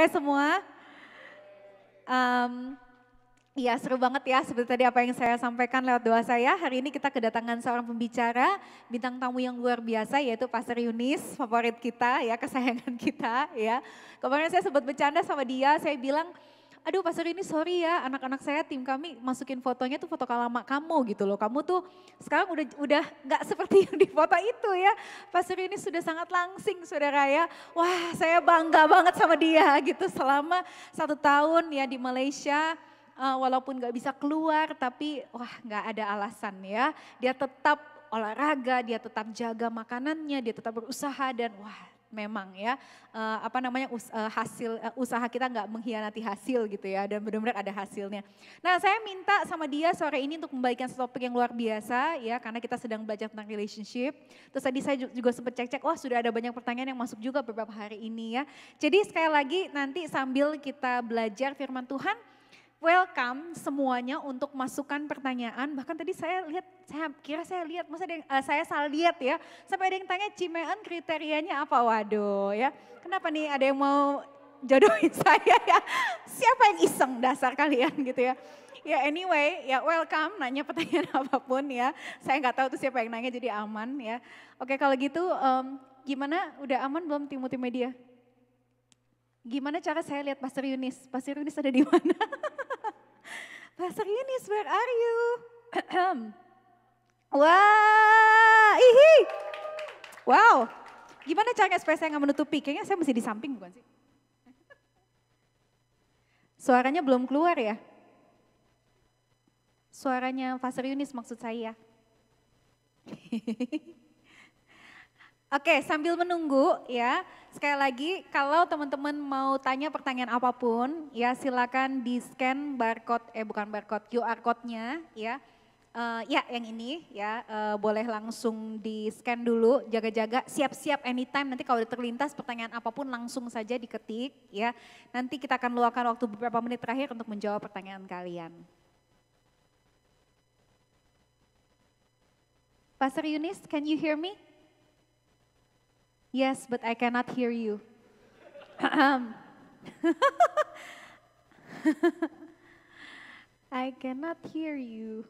sore semua. Iya seru banget ya seperti tadi apa yang saya sampaikan lewat doa saya. Hari ini kita kedatangan seorang pembicara, bintang tamu yang luar biasa yaitu Pastor Yunis, favorit kita ya, kesayangan kita ya. Kemarin saya sempat bercanda sama dia, saya bilang, aduh Pastor Yunis sorry ya anak-anak saya tim kami masukin fotonya tuh foto lama kamu gitu loh. Kamu tuh sekarang udah nggak seperti yang di foto itu ya. Pastor Yunis sudah sangat langsing saudara ya. Wah saya bangga banget sama dia gitu selama 1 tahun ya di Malaysia. Walaupun gak bisa keluar tapi wah gak ada alasan ya. Dia tetap olahraga, dia tetap jaga makanannya, dia tetap berusaha dan wah memang ya usaha kita gak mengkhianati hasil gitu ya dan benar-benar ada hasilnya. Nah saya minta sama dia sore ini untuk membagikan topik yang luar biasa ya karena kita sedang belajar tentang relationship. Terus tadi saya juga sempat cek-cek, wah sudah ada banyak pertanyaan yang masuk juga beberapa hari ini ya. Jadi sekali lagi nanti sambil kita belajar firman Tuhan, welcome semuanya untuk masukkan pertanyaan. Bahkan tadi saya lihat, saya salah lihat ya. Sampai ada yang tanya Cimean kriterianya apa? Waduh ya. Kenapa nih ada yang mau jodohin saya ya? Siapa yang iseng dasar kalian gitu ya. Ya anyway, ya welcome nanya pertanyaan apapun ya. Saya nggak tahu tuh siapa yang nanya jadi aman ya. Oke kalau gitu gimana udah aman belum tim media? Gimana cara saya lihat Pastor Yunis? Pastor Yunis ada di mana? Pastor Yunis, where are you? Wah, ihi. Wow, gimana caranya supaya saya nggak menutupi? Kayaknya saya mesti di samping bukan sih? Suaranya belum keluar ya? Suaranya Pastor Yunis maksud saya. Oke, sambil menunggu ya, sekali lagi kalau teman-teman mau tanya pertanyaan apapun ya silakan di scan QR code-nya ya. Ya yang ini ya boleh langsung di scan dulu, jaga-jaga siap-siap anytime nanti kalau udah terlintas pertanyaan apapun langsung saja diketik ya. Nanti kita akan luangkan waktu beberapa menit terakhir untuk menjawab pertanyaan kalian. Pastor Yunis, can you hear me? Yes, but I cannot hear you. I cannot hear you.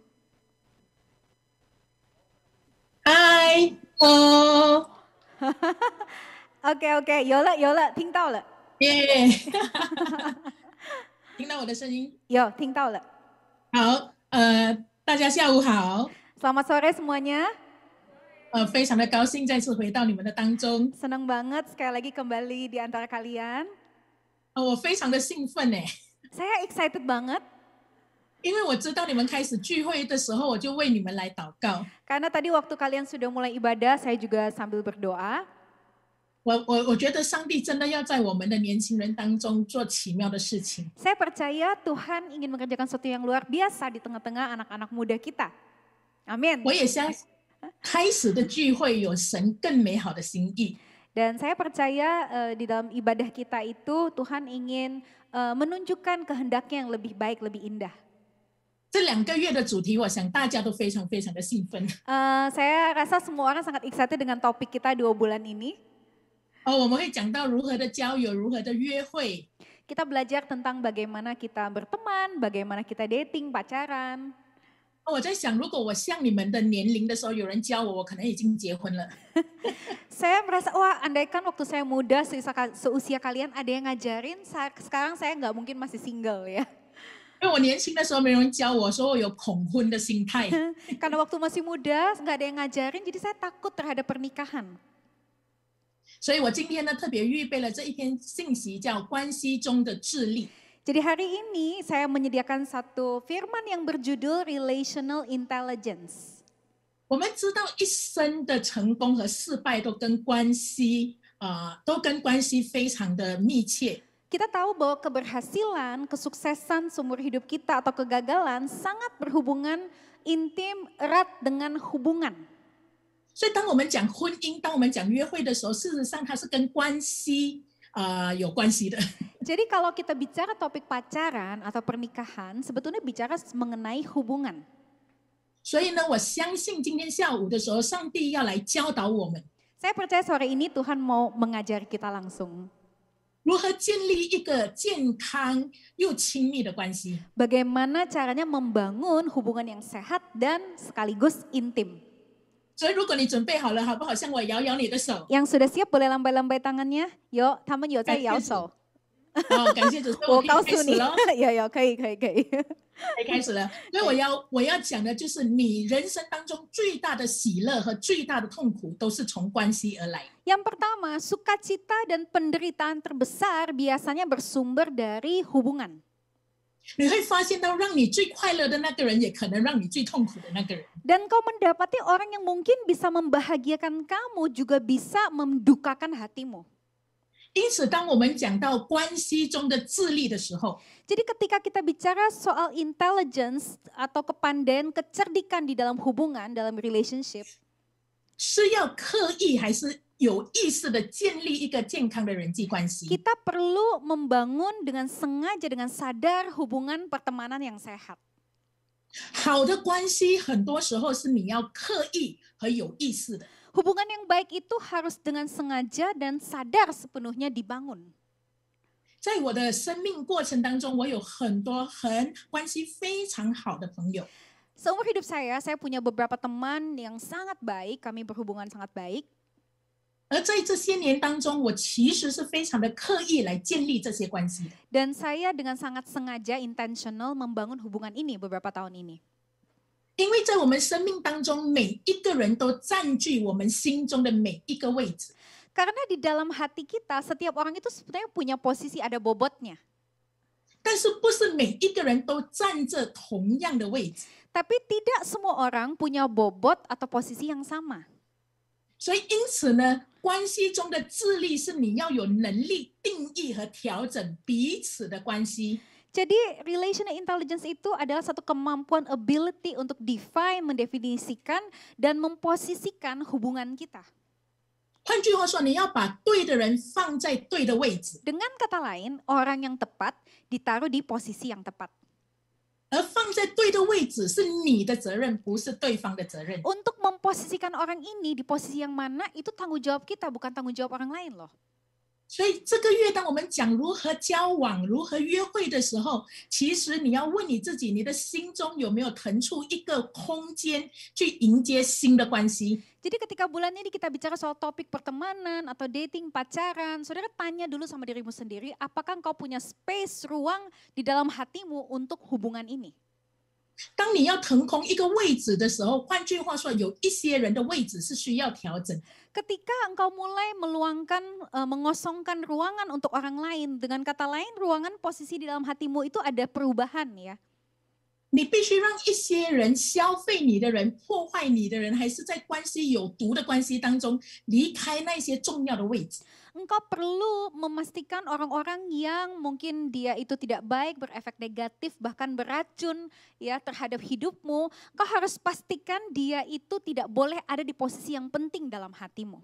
Hi，哦，OK，有了，听到了。耶，听到我的声音？有，听到了。好，大家下午好。Selamat sore semuanya. 非常的高兴再次回到你们的当中。Senang banget sekali lagi kembali di antara kalian. 我非常的兴奋哎。Saya excited banget. 因为我知道你们开始聚会的时候，我就为你们来祷告。Karena tadi waktu kalian sudah mulai ibadah, saya juga sambil berdoa. 我觉得上帝真的要在我们的年轻人当中做奇妙的事情。Saya percaya Tuhan ingin mengerjakan sesuatu yang luar biasa di tengah-tengah anak-anak muda kita. Amin. 我也相信开始的聚会有神更美好的心意。 Dan saya percaya di dalam ibadah kita itu Tuhan ingin menunjukkan kehendaknya yang lebih baik, lebih indah. 这2个月的主题，我想大家都非常非常的兴奋。 Saya rasa semua orang sangat excited dengan topik kita 2 bulan ini. 我们会讲到如何的交友，如何的约会。 Kita belajar tentang bagaimana kita berteman, bagaimana kita dating, pacaran. 我在想，如果我像你们的年龄的时候，有人教我，我可能已经结婚了。 Saya merasa, wah andaikan waktu saya muda seusia kalian ada yang ngajarin, sekarang saya nggak mungkin masih single ya. 因为我年轻的时候没有人教我，说我有恐婚的心态。 Karena waktu masih muda nggak ada yang ngajarin, jadi saya takut terhadap pernikahan. 所以我今天呢特别预备了这一篇信息，叫关系中的智力。 Jadi hari ini saya menyediakan satu firman yang berjudul Relational Intelligence. 我们知道一生的成功和失败都跟关系非常的密切。 Kita tahu bahwa keberhasilan, kesuksesan seumur hidup kita atau kegagalan sangat berhubungan intim, erat dengan hubungan. 所以当我们讲婚姻，当我们讲约会的时候，事实上它是跟关系有关系的。 Jadi kalau kita bicara topik pacaran atau pernikahan, sebetulnya bicara mengenai hubungan. 所以呢，我相信今天下午的时候，上帝要来教导我们。 Saya percaya sore ini Tuhan mau mengajari kita langsung. 如何建立一个健康又亲密的关系。 Bagaimana caranya membangun hubungan yang sehat dan sekaligus intim. 所以如果你准备好了，好不好？向我摇摇你的手。 Yang sudah siap boleh lambai-lambai tangannya. Yo, 他们有在摇手。好，感谢主，所以我我可以告诉你，开始了。有，可以。可以开始了。所以我要讲的就是，你人生当中最大的喜乐和最大的痛苦，都是从关系而来。 Yang pertama, sukacita dan penderitaan terbesar biasanya bersumber dari hubungan. 你会发现到，让你最快乐的那个人，也可能让你最痛苦的那个人。 Dan kau mendapati orang yang mungkin bisa membahagiakan kamu juga bisa mendukakan hatimu. 因此，当我们讲到关系中的智力的时候， Jadi ketika kita bicara soal intelligence atau kepandaian, kecerdikan di dalam hubungan, dalam relationship, 是要刻意还是有意识的建立一个健康的人际关系？ kita perlu membangun dengan sengaja, dengan sadar hubungan pertemanan yang sehat. 好的关系，很多时候是你要刻意和有意识的。 Hubungan yang baik itu harus dengan sengaja dan sadar sepenuhnya dibangun. 在我的生命过程当中，我有很多关系非常好的朋友。 Seumur hidup saya punya beberapa teman yang sangat baik, kami berhubungan sangat baik. 而在这些年当中，我其实是非常的刻意来建立这些关系的。 Dan saya dengan sangat sengaja, intentional membangun hubungan ini beberapa tahun ini. 因为在我们生命当中，每一个人都占据我们心中的每一个位置。 Karena di dalam hati kita, setiap orang itu sebenarnya punya posisi, ada bobotnya. 但是不是每一个人都站着同样的位置。 Tapi tidak semua orang punya bobot atau posisi yang sama. 所以因此呢，关系中的智力是你要有能力定义和调整彼此的关系。 Jadi relational intelligence itu adalah satu kemampuan, ability untuk define, mendefinisikan, dan memposisikan hubungan kita. 换句话说，你要把对的人放在对的位置， Dengan kata lain, orang yang tepat ditaruh di posisi yang tepat. 而放在对的位置是你的责任，不是对方的责任。 Untuk memposisikan orang ini di posisi yang mana, itu tanggung jawab kita, bukan tanggung jawab orang lain loh. 所以这个月，当我们讲如何交往、如何约会的时候，其实你要问你自己，你的心中有没有腾出一个空间去迎接新的关系？ Jadi ketika bulan ini kita bicara soal topik pertemanan atau dating, pacaran, saudara tanya dulu sama dirimu sendiri, apakah engkau punya space, ruang di dalam hatimu untuk hubungan ini? 当你要腾空一个位置的时候，换句话说，有一些人的位置是需要调整。 Ketika engkau mulai meluangkan, mengosongkan ruangan untuk orang lain, dengan kata lain ruangan posisi di dalam hatimu itu ada perubahan ya. 你必须让一些人消费你的人、破坏你的人，还是在关系有毒的关系当中离开那些重要的位置。 Engkau perlu memastikan orang-orang yang mungkin dia itu tidak baik, berefek negatif, bahkan beracun ya terhadap hidupmu. Engkau harus pastikan dia itu tidak boleh ada di posisi yang penting dalam hatimu.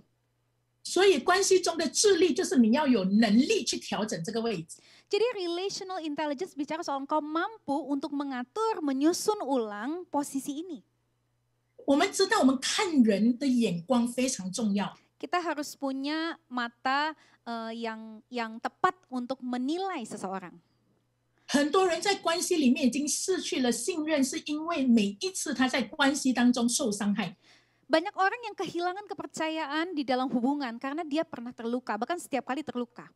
所以关系中的智力就是你要有能力去调整这个位置。 Jadi relational intelligence bicara soal engkau mampu untuk mengatur, menyusun ulang posisi ini. 我们知道，我们看人的眼光非常重要。 Kita harus punya mata yang tepat untuk menilai seseorang. 很多人在关系里面已经失去了信任，是因为每一次他在关系当中受伤害。 Banyak orang yang kehilangan kepercayaan di dalam hubungan karena dia pernah terluka, bahkan setiap kali terluka.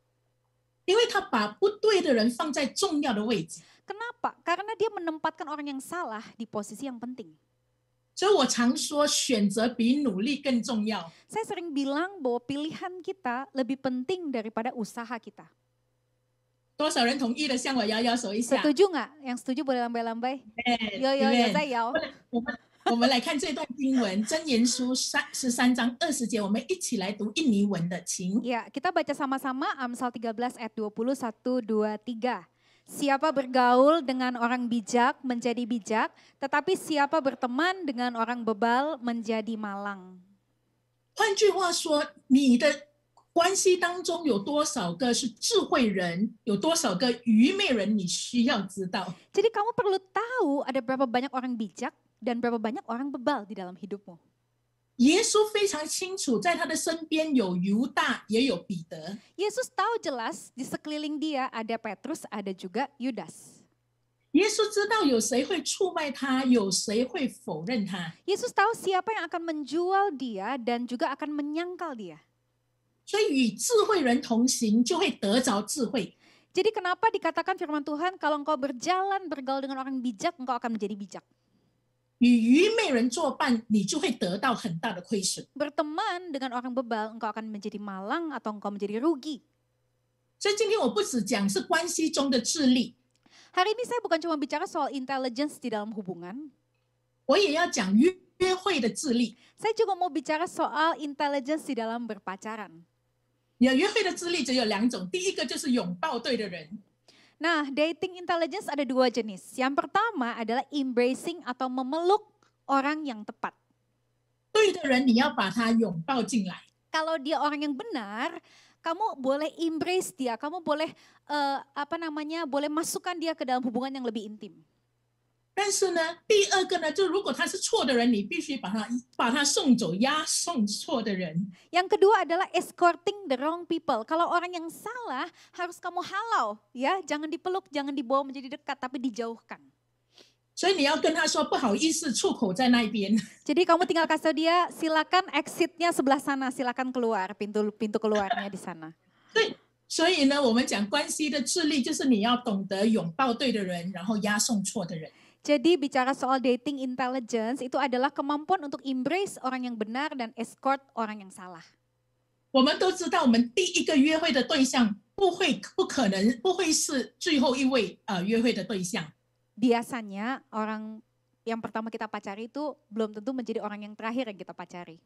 因为他把不对的人放在重要的位置。 Kenapa? Karena dia menempatkan orang yang salah di posisi yang penting. 所以我常说，选择比努力更重要。 Saya sering bilang bahwa pilihan kita lebih penting daripada usaha kita. 多少人同意的？向我摇摇手一下。 Setuju nggak? Yang setuju boleh lambai-lambai. Yo, saya yao. 我们来看这段经文，《箴言书》13章20节，我们一起来读印尼文的，请。 Ya, kita baca sama-sama Amsal 13 ayat 21, 23. Siapa bergaul dengan orang bijak menjadi bijak, tetapi siapa berteman dengan orang bebal menjadi malang. 换句话说，你的关系当中有多少个是智慧人，有多少个愚昧人，你需要知道。 Jadi kamu perlu tahu ada berapa banyak orang bijak dan berapa banyak orang bebal di dalam hidupmu. 耶稣非常清楚，在他的身边有犹大，也有彼得。 Yesus tahu jelas di sekeliling dia ada Petrus, ada juga Yudas. 耶稣知道有谁会出卖他，有谁会否认他。 Yesus tahu siapa yang akan menjual dia dan juga akan menyangkal dia. 所以与智慧人同行，就会得着智慧。 Jadi kenapa dikatakan firman Tuhan, kalau engkau berjalan bergaul dengan orang bijak, engkau akan menjadi bijak. 与愚昧人作伴，你就会得到很大的亏损。 Berteman dengan orang bebal, engkau akan menjadi malang atau engkau menjadi rugi. 所以今天我不只讲是关系中的智力， Hari ini saya bukan cuma bicara soal intelligence di dalam hubungan, 我也要讲约会的智力。 saya juga mau bicara soal intelligence di dalam berpacaran. 约会的智力只有2种，第一个就是拥抱对的人， Nah, dating intelligence ada 2 jenis. Yang pertama adalah embracing atau memeluk orang yang tepat. 对的人你要把他拥抱进来。 Kalau dia orang yang benar, kamu boleh embrace dia, kamu boleh boleh masukkan dia ke dalam hubungan yang lebih intim. 但是呢，第二个呢，就如果他是错的人，你必须把他送走，押送错的人。 Yang kedua adalah escorting the wrong people. Kalau orang yang salah harus kamu halau, ya, jangan dipeluk, jangan dibawa menjadi dekat, tapi dijauhkan. 所以你要跟他说不好意思，出口在那边。 Jadi kamu tinggal kasih tahu dia, silakan exitnya sebelah sana, silakan keluar, pintu keluarnya di sana. 所以呢，我们讲关系的智力，就是你要懂得拥抱对的人，然后押送错的人。 Jadi bicara soal dating intelligence itu adalah kemampuan untuk embrace orang yang benar dan escort orang yang salah. 我们都知道，我们第一个约会的对象不可能不会是最后一位约会的对象。 Biasanya orang yang pertama kita pacari itu belum tentu menjadi orang yang terakhir yang kita pacari.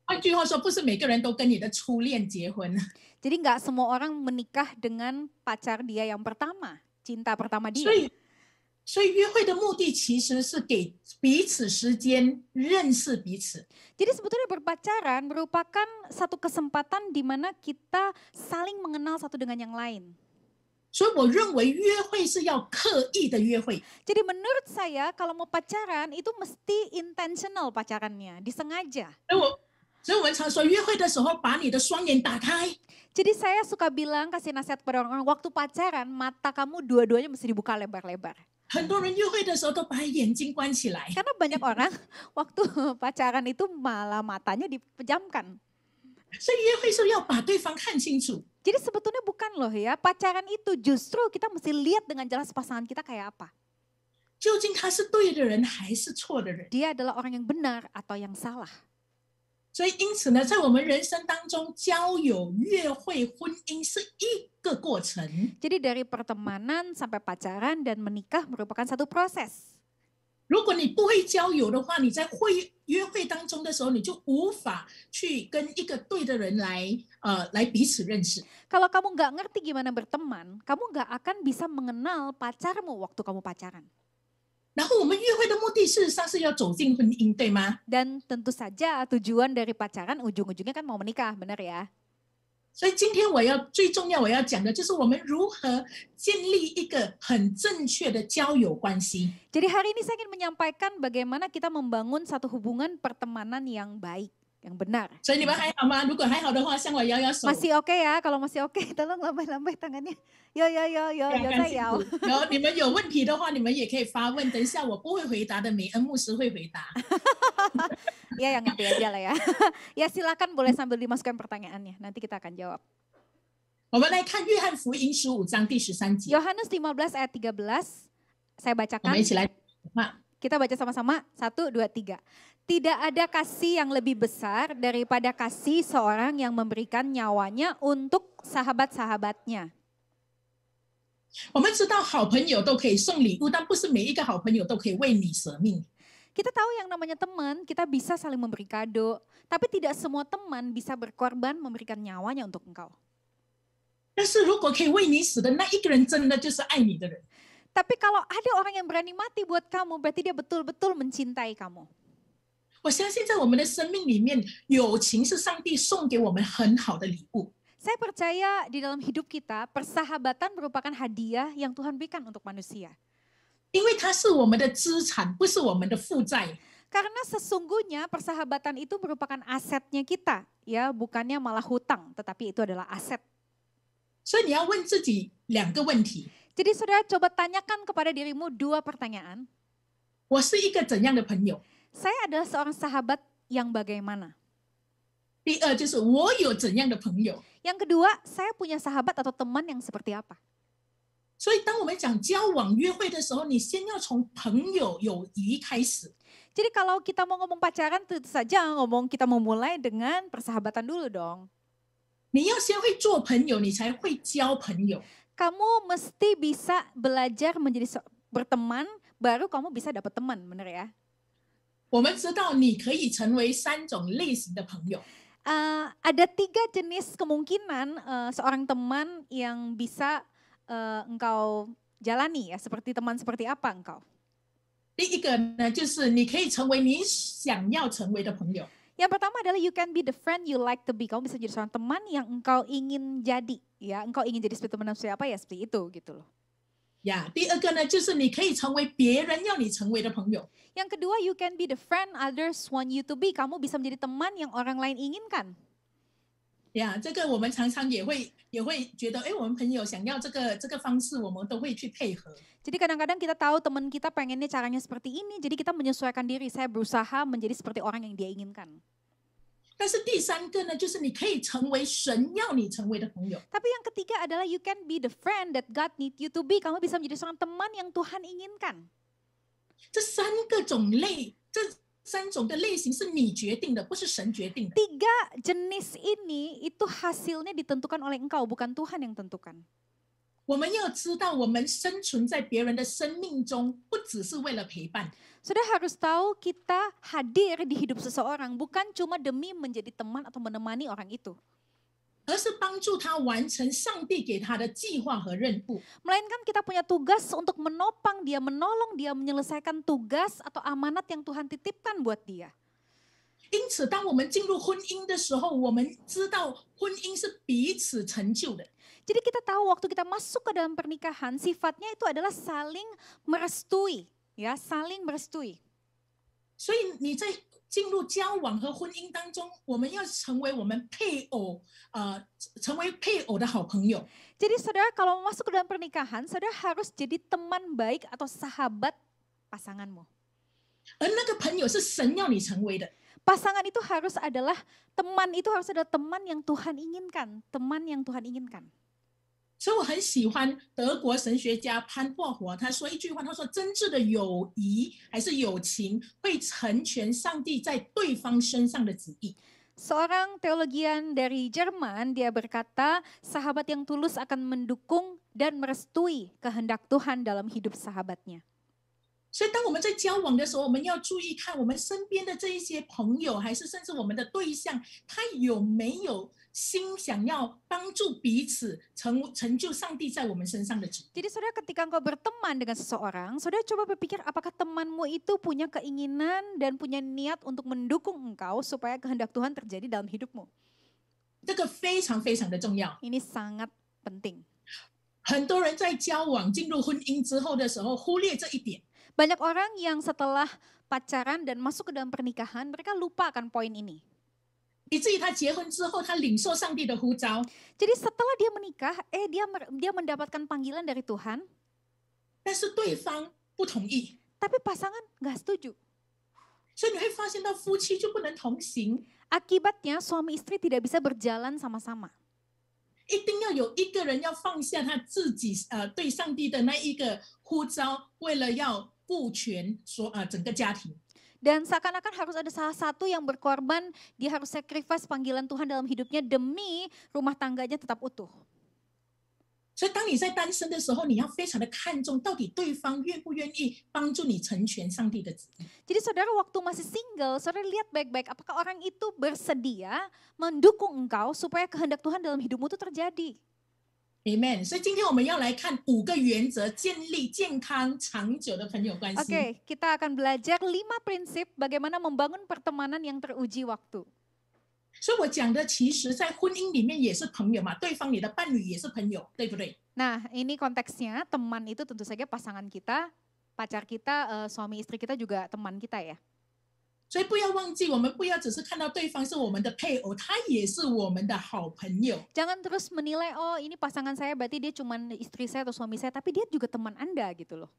换句话说，不是每个人都跟你的初恋结婚。 Jadi nggak semua orang menikah dengan pacar dia yang pertama, cinta pertama dia. 所以约会的目的其实是给彼此时间认识彼此。 Jadi sebetulnya berpacaran merupakan satu kesempatan di mana kita saling mengenal satu dengan yang lain. 所以我认为约会是要刻意的约会。 Jadi menurut saya kalau mau pacaran itu mesti intentional pacarannya, disengaja. 所以我们常说，约会的时候把你的双眼打开。 Jadi saya suka bilang, kasih nasihat kepada orang-orang, waktu pacaran mata kamu dua-duanya mesti dibuka lebar-lebar. 很多人约会的时候都把眼睛关起来。 Karena banyak orang waktu pacaran itu malah matanya dipejamkan. 所以约会是要把对方看清楚。 Jadi sebetulnya bukan loh ya, pacaran itu justru kita mesti lihat dengan jelas pasangan kita kayak apa. 究竟他是对的人还是错的人？ Dia adalah orang yang benar atau yang salah. 所以因此呢，在我们人生当中，交友、约会、婚姻是一个过程。 Jadi dari pertemanan sampai pacaran dan menikah merupakan satu proses. 如果你不会交友的话，你在约会当中的时候，你就无法去跟一个对的人来彼此认识。 Kalau kamu nggak ngerti gimana berteman, kamu nggak akan bisa mengenal pacarmu waktu kamu pacaran. 然后我们约会的目的事实上是要走进婚姻，对吗？ Dan tentu saja tujuan dari pacaran ujung-ujungnya kan mau menikah, benar ya? 所以今天最重要我要讲的就是我们如何建立一个很正确的交友关系。 Jadi hari ini saya ingin menyampaikan bagaimana kita membangun satu hubungan pertemanan yang baik, yang benar. 所以你们还好吗？如果还好的话，向我摇摇手。 Masih oke ya? Kalau masih oke, tolong lambai-lambai tangannya. Yo, 干 saya 辛 yao. 苦。然后你们有问题的话，你们也可以发问。等一下我不会回答的，美恩牧师会回答。 Ya yang ngerti aja lah ya. Ya silakan boleh sambil dimasukkan pertanyaannya. Nanti kita akan jawab. 我们来看约翰福音15章第13节， Yohanes 15 ayat 13. Saya 我 bacakan. 们一起来。 Kita baca sama-sama. 1, 2, 3. Tidak ada kasih yang lebih besar daripada kasih seorang yang memberikan nyawanya untuk sahabat-sahabatnya. 我们知道好朋友都可以送礼物，但不是每一个好朋友都可以为你舍命。 Kita tahu yang namanya teman, kita bisa saling memberi kado. Tapi tidak semua teman bisa berkorban memberikan nyawanya untuk engkau. 但是如果可以为你死的那一个人，真的就是爱你的人。 Tapi kalau ada orang yang berani mati buat kamu, berarti dia betul-betul mencintai kamu. 我相信在我们的生命里面，友情是上帝送给我们很好的礼物。 Saya percaya di dalam hidup kita, persahabatan merupakan hadiah yang Tuhan berikan untuk manusia. 因为它是我们的资产，不是我们的负债。Karena sesungguhnya persahabatan itu merupakan asetnya kita, ya, bukannya malah hutang, tetapi itu adalah aset. 所以你要问自己2个问题： Jadi saudara coba tanyakan kepada dirimu 2 pertanyaan. 我是一个怎样的朋友？ Saya adalah seorang sahabat yang bagaimana? 第二就是我有怎样的朋友？ Yang kedua, saya punya sahabat atau teman yang seperti apa? 所以当我们讲交往约会的时候，你先要从朋友友谊开始。 Jadi kalau kita mau ngomong pacaran, tentu saja kita memulai dengan persahabatan dulu dong. 你要先会做朋友，你才会交朋友。 Kamu mesti bisa belajar menjadi berteman, baru kamu bisa dapat teman, benar ya? 我们知道你可以成为3种类型的朋友。 Ada 3 jenis kemungkinan seorang teman yang bisa engkau jalani ya, seperti teman seperti apa engkau? 第一个呢，就是你可以成为你想要成为的朋友。 Yang pertama adalah you can be the friend you like to be. Kamu bisa jadi seorang teman yang engkau ingin jadi, ya. Engkau ingin jadi seperti teman siapa ya seperti itu gitu loh. 呀，第二个呢，就是你可以成为别人要你成为的朋友。 Yang kedua, you can be the friend others want you to be. Kamu bisa menjadi teman yang orang lain inginkan. 呀，这个我们常常也会觉得，哎，我们朋友想要这个方式，我们都会去配合。 Jadi kadang-kadang kita tahu teman kita pengennya caranya seperti ini, jadi kita menyesuaikan diri. Saya berusaha menjadi seperti orang yang dia inginkan. 但是第3个呢，就是你可以成为神要你成为的朋友。 Tapi yang ketiga adalah you can be the friend that God need you to be. Kamu bisa menjadi seorang teman yang Tuhan inginkan. 这3个种类，这3种的类型是你决定的，不是神决定的。 3 jenis ini itu hasilnya ditentukan oleh engkau, bukan Tuhan yang tentukan. 我们要知道，我们生存在别人的生命中，不只是为了陪伴， Sudah harus tahu kita hadir di hidup seseorang bukan cuma demi menjadi teman atau menemani orang itu. 而是帮助他完成上帝给他的计划和任务。 Melainkan kita punya tugas untuk menopang dia, menolong dia menyelesaikan tugas atau amanat yang Tuhan titipkan buat dia. 因此，当我们进入婚姻的时候，我们知道婚姻是彼此成就的。 Jadi kita tahu waktu kita masuk ke dalam pernikahan, sifatnya itu adalah saling merestui, ya, saling merestui. 所以你在进入交往和婚姻当中，我们要成为我们配偶，成为配偶的好朋友。 Jadi saudara kalau masuk ke dalam pernikahan, saudara harus jadi teman baik atau sahabat pasanganmu. 而那个朋友是神要你成为的。 Pasangan itu harus adalah teman yang Tuhan inginkan, teman yang Tuhan inginkan. 所以我很喜欢德国神学家潘霍华，他说一句话，他说真挚的友谊还是友情会成全上帝在对方身上的旨意。 Seorang teologian dari Jerman, dia berkata, sahabat yang tulus akan mendukung dan merestui kehendak Tuhan dalam hidup sahabatnya. 所以当我们在交往的时候，我们要注意看我们身边的这一些朋友，还是甚至我们的对象，他有没有心想要帮助彼此成就上帝在我们身上的旨意。 Jadi saudara ketika engkau berteman dengan seseorang, saudara coba berpikir apakah temanmu itu punya keinginan dan punya niat untuk mendukung engkau supaya kehendak Tuhan terjadi dalam hidupmu. 这个非常非常的重要。 Ini sangat penting. 很多人在交往进入婚姻之后的时候，忽略这一点。 Banyak orang yang setelah pacaran dan masuk ke dalam pernikahan, mereka lupa akan poin ini. 以至于他结婚之后，他领受上帝的呼召， Jadi setelah dia menikah, dia mendapatkan panggilan dari Tuhan, 但是对方不同意， tapi pasangan nggak setuju. 所以你会发现到夫妻就不能同行， Akibatnya suami istri tidak bisa berjalan sama-sama. 一定要有一个人要放下他自己对上帝的那一个呼召，为了要顾全整个家庭。 Dan seakan-akan harus ada salah satu yang berkorban, dia harus sacrifice panggilan Tuhan dalam hidupnya demi rumah tangganya tetap utuh. 所以当你在单身的时候，你要非常的看重到底对方愿不愿意帮助你成全上帝的旨意。 Jadi saudara waktu masih single, saudara lihat baik-baik apakah orang itu bersedia mendukung engkau supaya kehendak Tuhan dalam hidupmu itu terjadi. Amen。所以今天我们要来看5个原则，建立健康长久的朋友关系。 Oke, kita akan belajar 5 prinsip bagaimana membangun pertemanan yang teruji waktu. 所以我讲的，其实在婚姻里面也是朋友嘛，对方你的伴侣也是朋友，对不对？ Nah, ini konteksnya teman itu tentu saja pasangan kita, pacar kita, suami istri kita juga teman kita ya. 所以不要忘记，我们不要只是看到对方是我们的配偶，他也是我们的好朋友。 Jangan terus menilai, oh ini pasangan saya berarti dia cuma istri saya atau suami saya, tapi dia juga teman Anda gitu loh.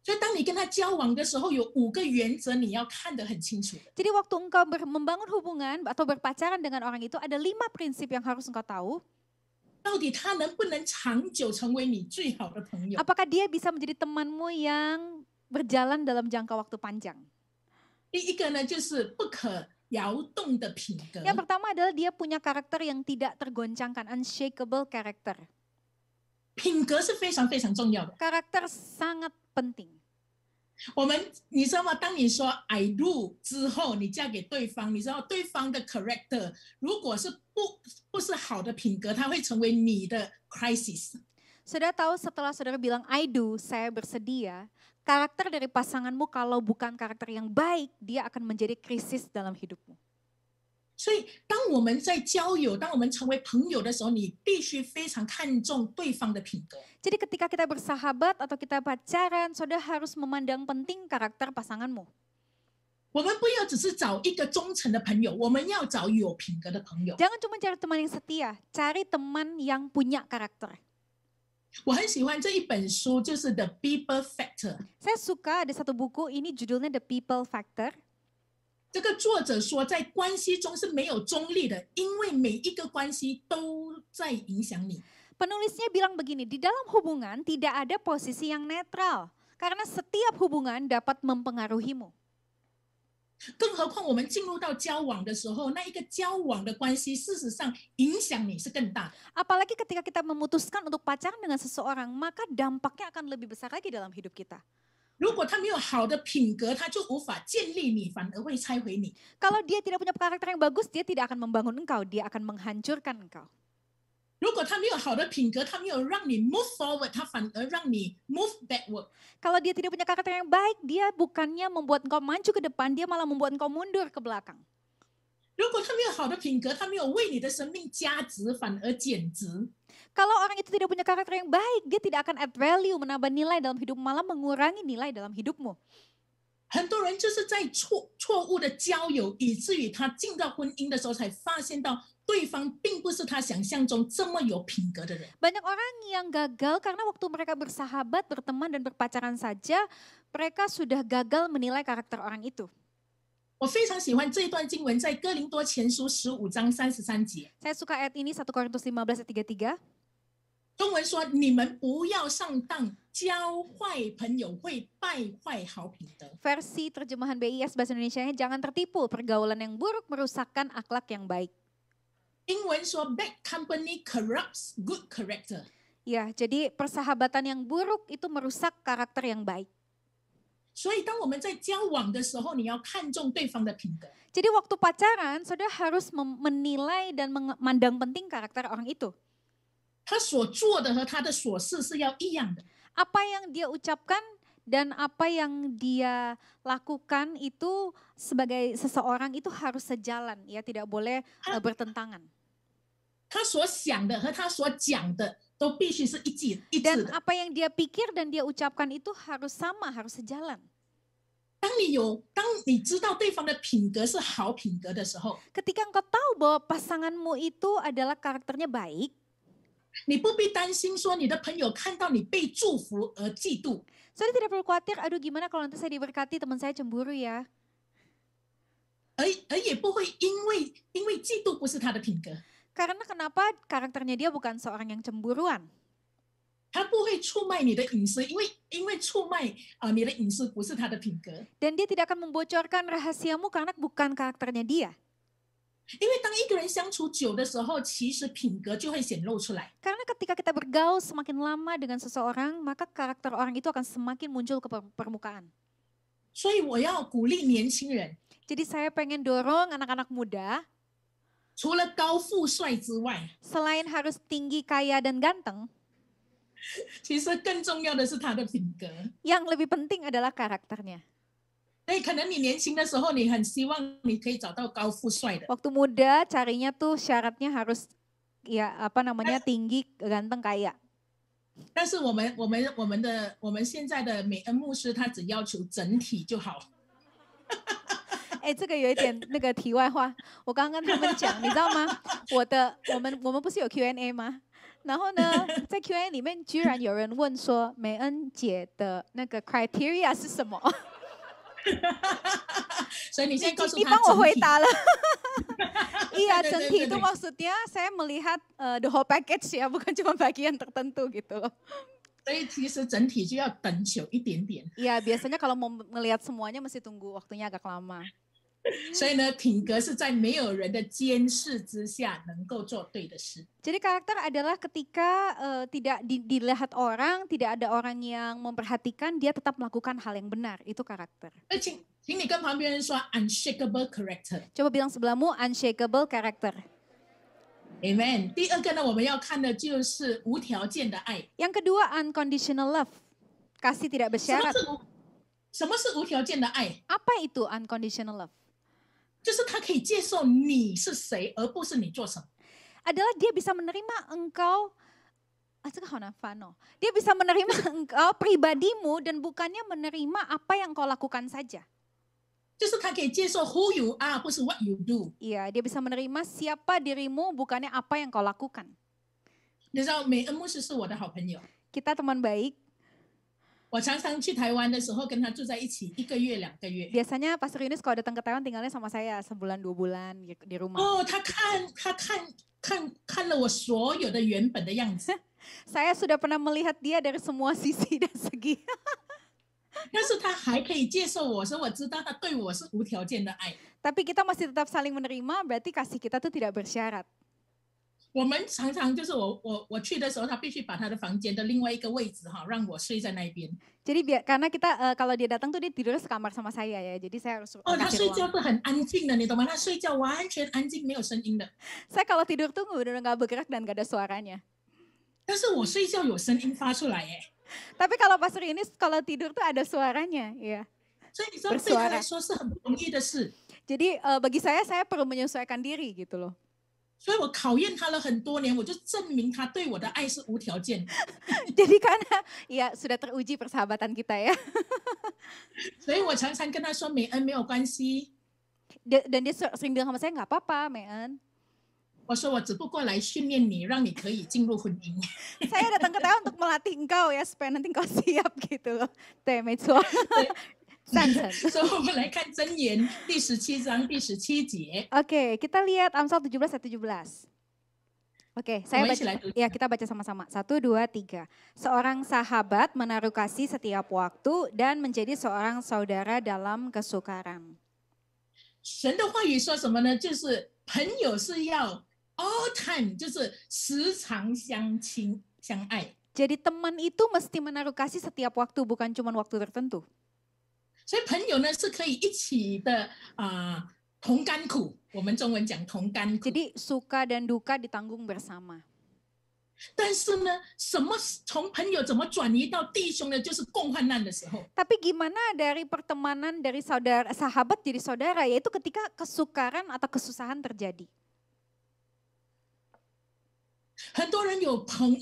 所以当你跟他交往的时候，有5个原则你要看得很清楚的。 Jadi waktu engkau membangun hubungan atau berpacaran dengan orang itu, ada 5 prinsip yang harus engkau tahu. 到底他能不能长久成为你最好的朋友？ Apakah dia bisa menjadi temanmu yang berjalan dalam jangka waktu panjang? 第一个呢，就是不可摇动的品格。 Yang pertama adalah dia punya karakter yang tidak tergoncangkan, unshakable character. 品格是非常非常重要的。 Karakter sangat penting. 你知道吗？当你说 I do 之后，你嫁给对方，你知道对方的 character 如果是不是好的品格，它会成为你的 crisis。 Saudara tahu setelah saudara bilang I do, saya bersedia, karakter dari pasanganmu kalau bukan karakter yang baik, dia akan menjadi krisis dalam hidupmu. 所以，当我们在交友，当我们成为朋友的时候，你必须非常看重对方的品格。 Jadi ketika kita bersahabat atau kita pacaran, saudara harus memandang penting karakter pasanganmu. 我们不要只是找一个忠诚的朋友，我们要找有品格的朋友。 Jangan cuma cari teman yang setia, cari teman yang punya karakter. 我很喜欢这一本书，就是《The People Factor》。 Saya suka ada satu buku, ini judulnya The People Factor. 这个作者说，在关系中是没有中立的，因为每一个关系都在影响你。 Penulisnya bilang begini, di dalam hubungan tidak ada posisi yang netral, karena setiap hubungan dapat mempengaruhimu. 更何况我们进入到交往的时候，那一个交往的关系，事实上影响你是更大的。 Apalagi ketika kita memutuskan untuk pacaran dengan seseorang, maka dampaknya akan lebih besar lagi dalam hidup kita. 如果他没有好的品格，他就无法建立你，反而会拆毁你。 Kalau dia tidak punya karakter yang bagus, dia tidak akan membangun engkau, dia akan menghancurkan engkau. 如果他没有好的品格，他没有让你 move forward，他反而让你 move backward。 Kalau dia tidak punya karakter yang baik, dia bukannya membuat engkau maju ke depan, dia malah membuat engkau mundur ke belakang. 如果他没有好的品格，他没有为你的生命加值，反而减值。 Kalau orang itu tidak punya karakter yang baik, dia tidak akan add value, menambah nilai dalam hidup, malah mengurangi nilai dalam hidupmu. 很多人就是在错误的交友，以至于他进到婚姻的时候，才发现到对方并不是他想象中这么有品格的人。 Banyak orang yang gagal karena waktu mereka bersahabat, berteman, dan berpacaran saja, mereka sudah gagal menilai karakter orang itu. 我非常喜欢这一段经文，在哥林多前书15章33节， Saya suka ayat ini 1 Korintus 15 ayat 33. 中文说：“你们不要上当，交坏朋友会败坏好品德。” Versi terjemahan BIS bahasa Indonesianya, jangan tertipu, pergaulan yang buruk merusakkan akhlak yang baik. 英文说 ：“Bad company corrupts good character。” Ya, jadi persahabatan yang buruk itu merusak karakter yang baik. 所以，当我们在交往的时候，你要看重对方的品格。 Jadi waktu pacaran, saudara harus menilai dan memandang penting karakter orang itu. 他所做的和他的所事是要一样的。 Apa yang dia ucapkan dan apa yang dia lakukan itu sebagai seseorang itu harus sejalan, ya, tidak boleh bertentangan. 他所想的和他所讲的都必须是一致 Dan 的。 apa yang dia pikir dan dia ucapkan itu harus sama, harus sejalan. 当你知道对方的品格是好品格的时候， Ketika engkau tahu bahwa pasanganmu itu adalah karakternya baik, 你不必担心说你的朋友看到你被祝福而嫉妒， saudara tidak perlu khawatir, aduh gimana kalau nanti saya diberkati, teman saya cemburu ya. 而也不会因为嫉妒不是他的品格， Karena kenapa? Karakternya dia bukan seorang yang cemburuan. 他不会出卖你的隐私，因为出卖你的隐私不是他的品格。 Dan dia tidak akan membocorkan rahasiamu karena bukan karakternya dia. 因为当一个人相处久的时候，其实品格就会显露出来。 Karena ketika kita bergaul semakin lama dengan seseorang, maka karakter orang itu akan semakin muncul ke permukaan. 所以我要鼓励年轻人， Jadi saya pengen dorong anak-anak muda, 除了高富帅之外， selain harus tinggi, kaya, dan ganteng, 其实更重要的是他的品格。 yang lebih penting adalah karakternya. 所以可能你年轻的时候，你很希望你可以找到高富帅的， Waktu muda carinya tuh syaratnya harus ya tinggi, ganteng, kaya. 但是我们现在的美恩牧师，他只要求整体就好。哎，这个有一点那个题外话，我刚刚跟他们讲，你知道吗？我们不是有 Q&A 吗？然后呢，在 Q&A 里面居然有人问说，美恩姐的那个 criteria 是什么？所以你现在告诉你帮我他整体。回答了。Iya, 对 整 对 体 对 itu 对。 maksudnya saya melihat the whole package ya, bukan cuma bagian tertentu gitu loh. 所以其实整体就要等久一点点。Iya, biasanya kalau mau ngelihat semuanya mesti tunggu waktunya agak lama. 所以呢，品格是在没有人的监视之下能够做对的事。 Jadi karakter adalah ketika tidak dilihat orang, tidak ada orang yang memperhatikan, dia tetap melakukan hal yang benar. Itu karakter. 请你跟旁边人说 unshakable character。 Coba bilang sebelahmu unshakable character. Amen。 第二个呢，我们要看的就是无条件的爱。 Yang kedua unconditional love. Kasih tidak 什么 bersyarat. 什么是无条件的爱？ Apa itu unconditional love? 就是他可以接受你是谁，而不是你做什么。 Adalah dia bisa menerima engkau, dia bisa menerima engkau pribadimu dan bukannya menerima apa yang kau lakukan saja. 就是他可以接受 who you are， 不是 what you do。 Iya, dia bisa menerima siapa dirimu, bukannya apa yang kau lakukan. 你知道美恩牧师是我的好朋友， Kita teman baik. 我常常去台湾的时候跟他住在一起1个月2个月。 Biasanya Pastor Yunis kalau datang ke Taiwan tinggalnya sama saya sebulan 2 bulan di rumah. 哦，他看了我所有的原本的样子， Saya sudah pernah melihat dia dari semua sisi dan segi. 但是他还可以接受我，所以我知道他对我是无条件的爱。 Tapi kita masih tetap saling menerima, berarti kasih kita tuh tidak bersyarat. 我们常常就是我去的时候，他必须把他的房间的另外一个位置哈，让我睡在那边。 Jadi karena kita kalau dia datang tuh dia tidur sekamar sama saya ya, jadi saya harus 哦，他 kasih 睡觉 ruang. 是很安静的，你懂吗？他睡觉完全安静，没有声音的。 Saya kalau tidur tuh udah nggak bergerak dan nggak ada suaranya. 但是我睡觉有声音发出来，哎， Tapi kalau Pastor Yunis kalau tidur tuh ada suaranya, ya. 所以你知道对他来说是很不容易的事。 Jadi bagi saya perlu menyesuaikan diri gitu loh. 所以我考验他了很多年，我就证明他对我的爱是无条件的。 Jadi karena ya sudah teruji persahabatan kita ya. 所以我常常跟他说，美恩没有关系。 Dan dia sering bilang sama saya nggak apa-apa, Mean. 我说我只不过来训练你，让你可以进入婚姻。 Saya datang ke Taiwan untuk melatih engkau ya supaya nanti engkau siap gitu loh. Teh, 没错。赞成。所以我们来看箴言第17章第17节。 Oke, kita lihat Amsal 17 ayat 17. Oke, saya baca. Ya, kita baca sama-sama. 1, 2, 3. Seorang sahabat menaruh kasih setiap waktu dan menjadi seorang saudara dalam kesukaran. 神的话语说什么呢？就是朋友是要 all time， 就是时常相亲相爱。 Jadi teman itu mesti menaruh kasih setiap waktu, bukan cuma waktu tertentu. 所以朋友呢是可以一起的同甘苦，我们中文讲同甘苦。 Jadi suka dan duka ditanggung bersama. 但是呢，从朋友怎么转移到弟兄呢？就是共患难的时候。 Tapi gimana dari pertemanan dari sahabat jadi saudara, yaitu ketika kesukaran atau kesusahan terjadi. 很多人有朋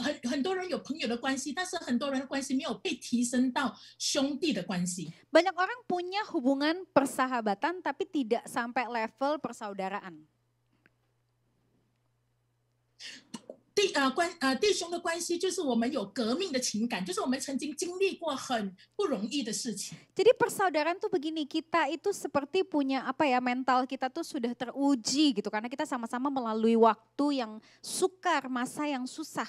友的关系，但是很多人的关系没有被提升到兄弟的关系。 Banyak orang punya hubungan persahabatan tapi tidak sampai level persaudaraan. 弟兄的关系就是我们有革命的情感，就是我们曾经经历过很不容易的事情。 Jadi persaudaraan tuh begini, kita itu seperti punya mental kita tuh sudah teruji gitu karena kita sama-sama melalui waktu yang sukar, masa yang susah.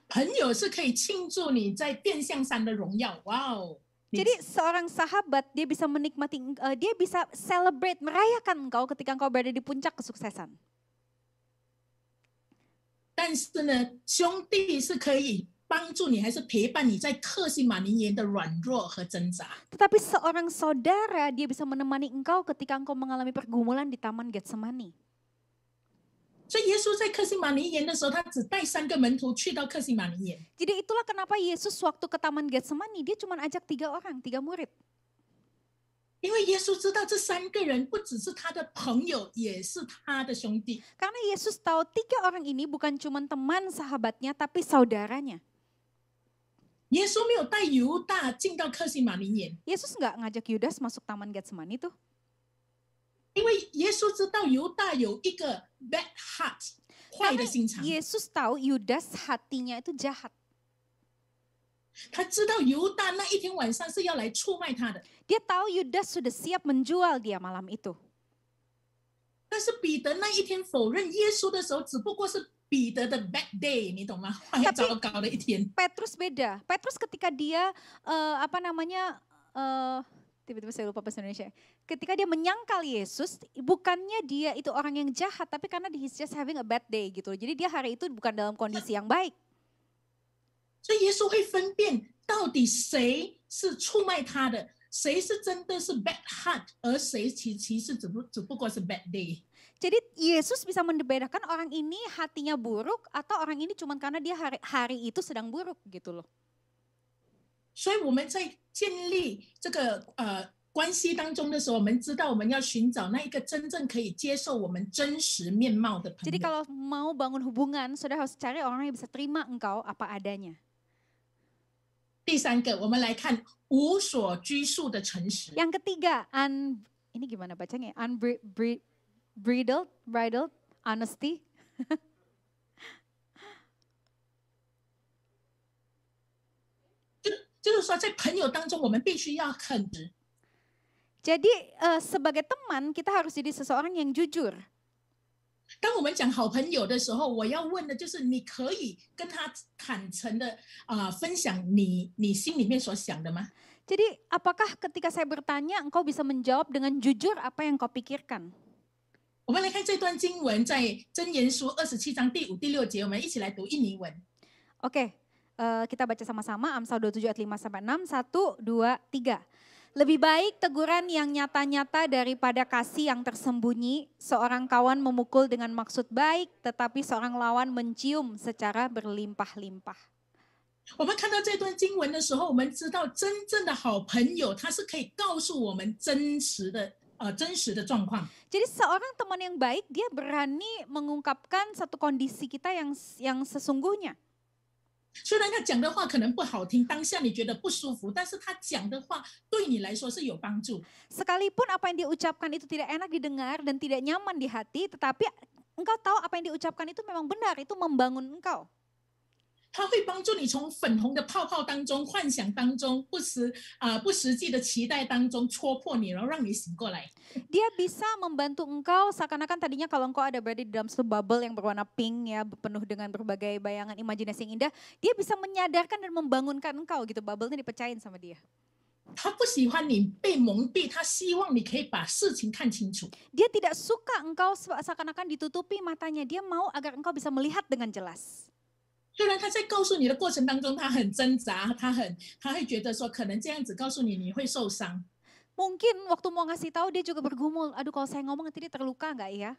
朋友是可以庆祝你在变相山的荣耀，哇哦！ Jadi seorang sahabat dia bisa menikmati, dia bisa celebrate, merayakan engkau ketika engkau berada di puncak kesuksesan. 但是呢，兄弟是可以帮助你，还是陪伴你在克西马尼园的软弱和挣扎。 Tetapi seorang saudara dia bisa menemani engkau ketika engkau mengalami pergumulan di Taman Getsemani. 所以耶稣在克西马尼园的时候，他只带3个门徒去到克西马尼园。 Jadi itulah kenapa Yesus waktu ke Taman Getsemani dia cuma ajak 3 orang, 3 murid. 因为耶稣知道这3个人不只是他的朋友，也是他的兄弟。 Karena Yesus tahu 3 orang ini bukan cuma teman sahabatnya tapi saudaranya. 耶稣没有带犹大进到克西马尼园， Yesus nggak ngajak Yudas masuk taman Getsemani tuh. 因为耶稣知道犹大有一个 bad heart， 坏 Karena 的心肠， Yesus tahu Yudas hatinya itu jahat. 他知道犹大那一天晚上是要来出卖他的。 Dia tahu Yudas sudah siap menjual dia malam itu. 但是彼得那一天否认耶稣的时候，只不过是彼得的 bad day， 你懂吗？坏糟糕的一天。 Petrus beda. Petrus ketika dia tiba-tiba saya lupa bahasa Indonesia. Ketika dia menyangkal Yesus, bukannya dia itu orang yang jahat, tapi karena he's just having a bad day gitu. Jadi dia hari itu bukan dalam kondisi yang baik. 所以耶稣会分辨到底谁是出卖他的，谁是真的是 bad heart， 而谁其实只不过是 bad day。 Jadi Yesus bisa membedakan orang ini hatinya buruk atau orang ini cuma karena dia hari itu sedang buruk gitu loh. 所以我们在建立这个关系当中的时候，我们知道我们要寻找那一个真正可以接受我们真实面貌的朋 Jadi 友。 kalau mau bangun hubungan, saudara harus cari orang yang bisa terima engkau apa adanya. 第三个，我们来看无所拘束的诚实。 Yang ketiga, ini gimana bacanya? Unbridled honesty. 就是说，在朋友当中，我们必须要很直。 Jadi sebagai teman kita harus jadi seseorang yang jujur. 当我们讲好朋友的时候，我要问的就是，你可以跟他坦诚的分享你心里面所想的吗？ Jadi apakah ketika saya bertanya engkau bisa menjawab dengan jujur apa yang kau pikirkan? 我们来看这段经文，在箴言书27章第5、第6节，我们一起来读印尼文。 Oke, kita baca sama-sama Amsal 27 ayat 5-6, 1, 2, 3. Lebih baik teguran yang nyata-nyata daripada kasih yang tersembunyi. Seorang kawan memukul dengan maksud baik, tetapi seorang lawan mencium secara berlimpah-limpah. 我们看到这段经文的时候，我们知道真正的好朋友，他是可以告诉我们真实的状况。 Jadi seorang teman yang baik, dia berani mengungkapkan satu kondisi kita yang sesungguhnya. 虽然他讲的话可能不好听，当下你觉得不舒服，但是他讲的话对你来说是有帮助。 Sekalipun apa yang dia ucapkan itu tidak enak didengar dan tidak nyaman di hati, tetapi engkau tahu apa yang diucapkan itu memang benar, itu membangun engkau. 它会帮助你从粉红的泡泡当中、幻想当中、不实际的期待当中戳破你，然后让你醒过来。 Dia bisa membantu engkau seakan-akan tadinya kalau engkau ada berada di dalam satu bubble yang berwarna pink ya, penuh dengan berbagai bayangan imajinasi yang indah, dia bisa menyadarkan dan membangunkan engkau gitu, bubble-nya dipecahin sama dia. 他不喜欢你被蒙蔽，他希望你可以把事情看清楚。 Dia tidak suka engkau seakan-akan ditutupi matanya, dia mau agar engkau bisa melihat dengan jelas. 虽然他在告诉你的过程当中，他很挣扎，他会觉得说，可能这样子告诉你，你会受伤。 Mungkin waktu mau ngasih tahu dia juga bergumul, aduh kalau saya ngomong nanti dia terluka nggak ya?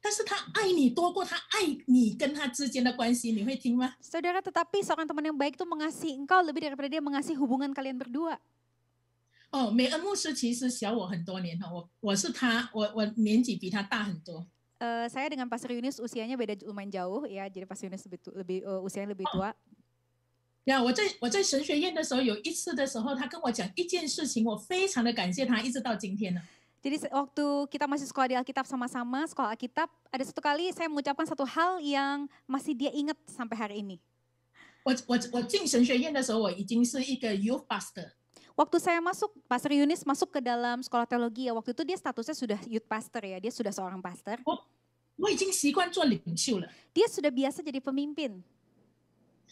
但是他爱你多过他爱你跟他之间的关系，你会听吗？ Saudara, tetapi seorang teman yang baik itu mengasihi engkau lebih daripada dia mengasihi hubungan kalian berdua. 哦，美恩牧师其实小我很多年哈，我是他，我年纪比他大很多。 Saya dengan Pastor Yunis usianya beda lumayan jauh ya, jadi Pastor Yunis usianya lebih tua. 呀，我在神学院的时候，有一次的时候，他跟我讲一件事情，我非常的感谢他，一直到今天呢。 Jadi waktu kita masih sekolah di Alkitab sama-sama, sekolah Alkitab, ada satu kali saya mengucapkan satu hal yang masih dia ingat sampai hari ini. 我进神学院的时候，我已经是一个 youth pastor。 Waktu saya masuk, Pastor Yunis masuk ke dalam sekolah teologi ya, waktu itu dia statusnya sudah youth pastor ya, dia sudah seorang pastor. 我已经习惯做领袖了。 Dia sudah biasa jadi pemimpin.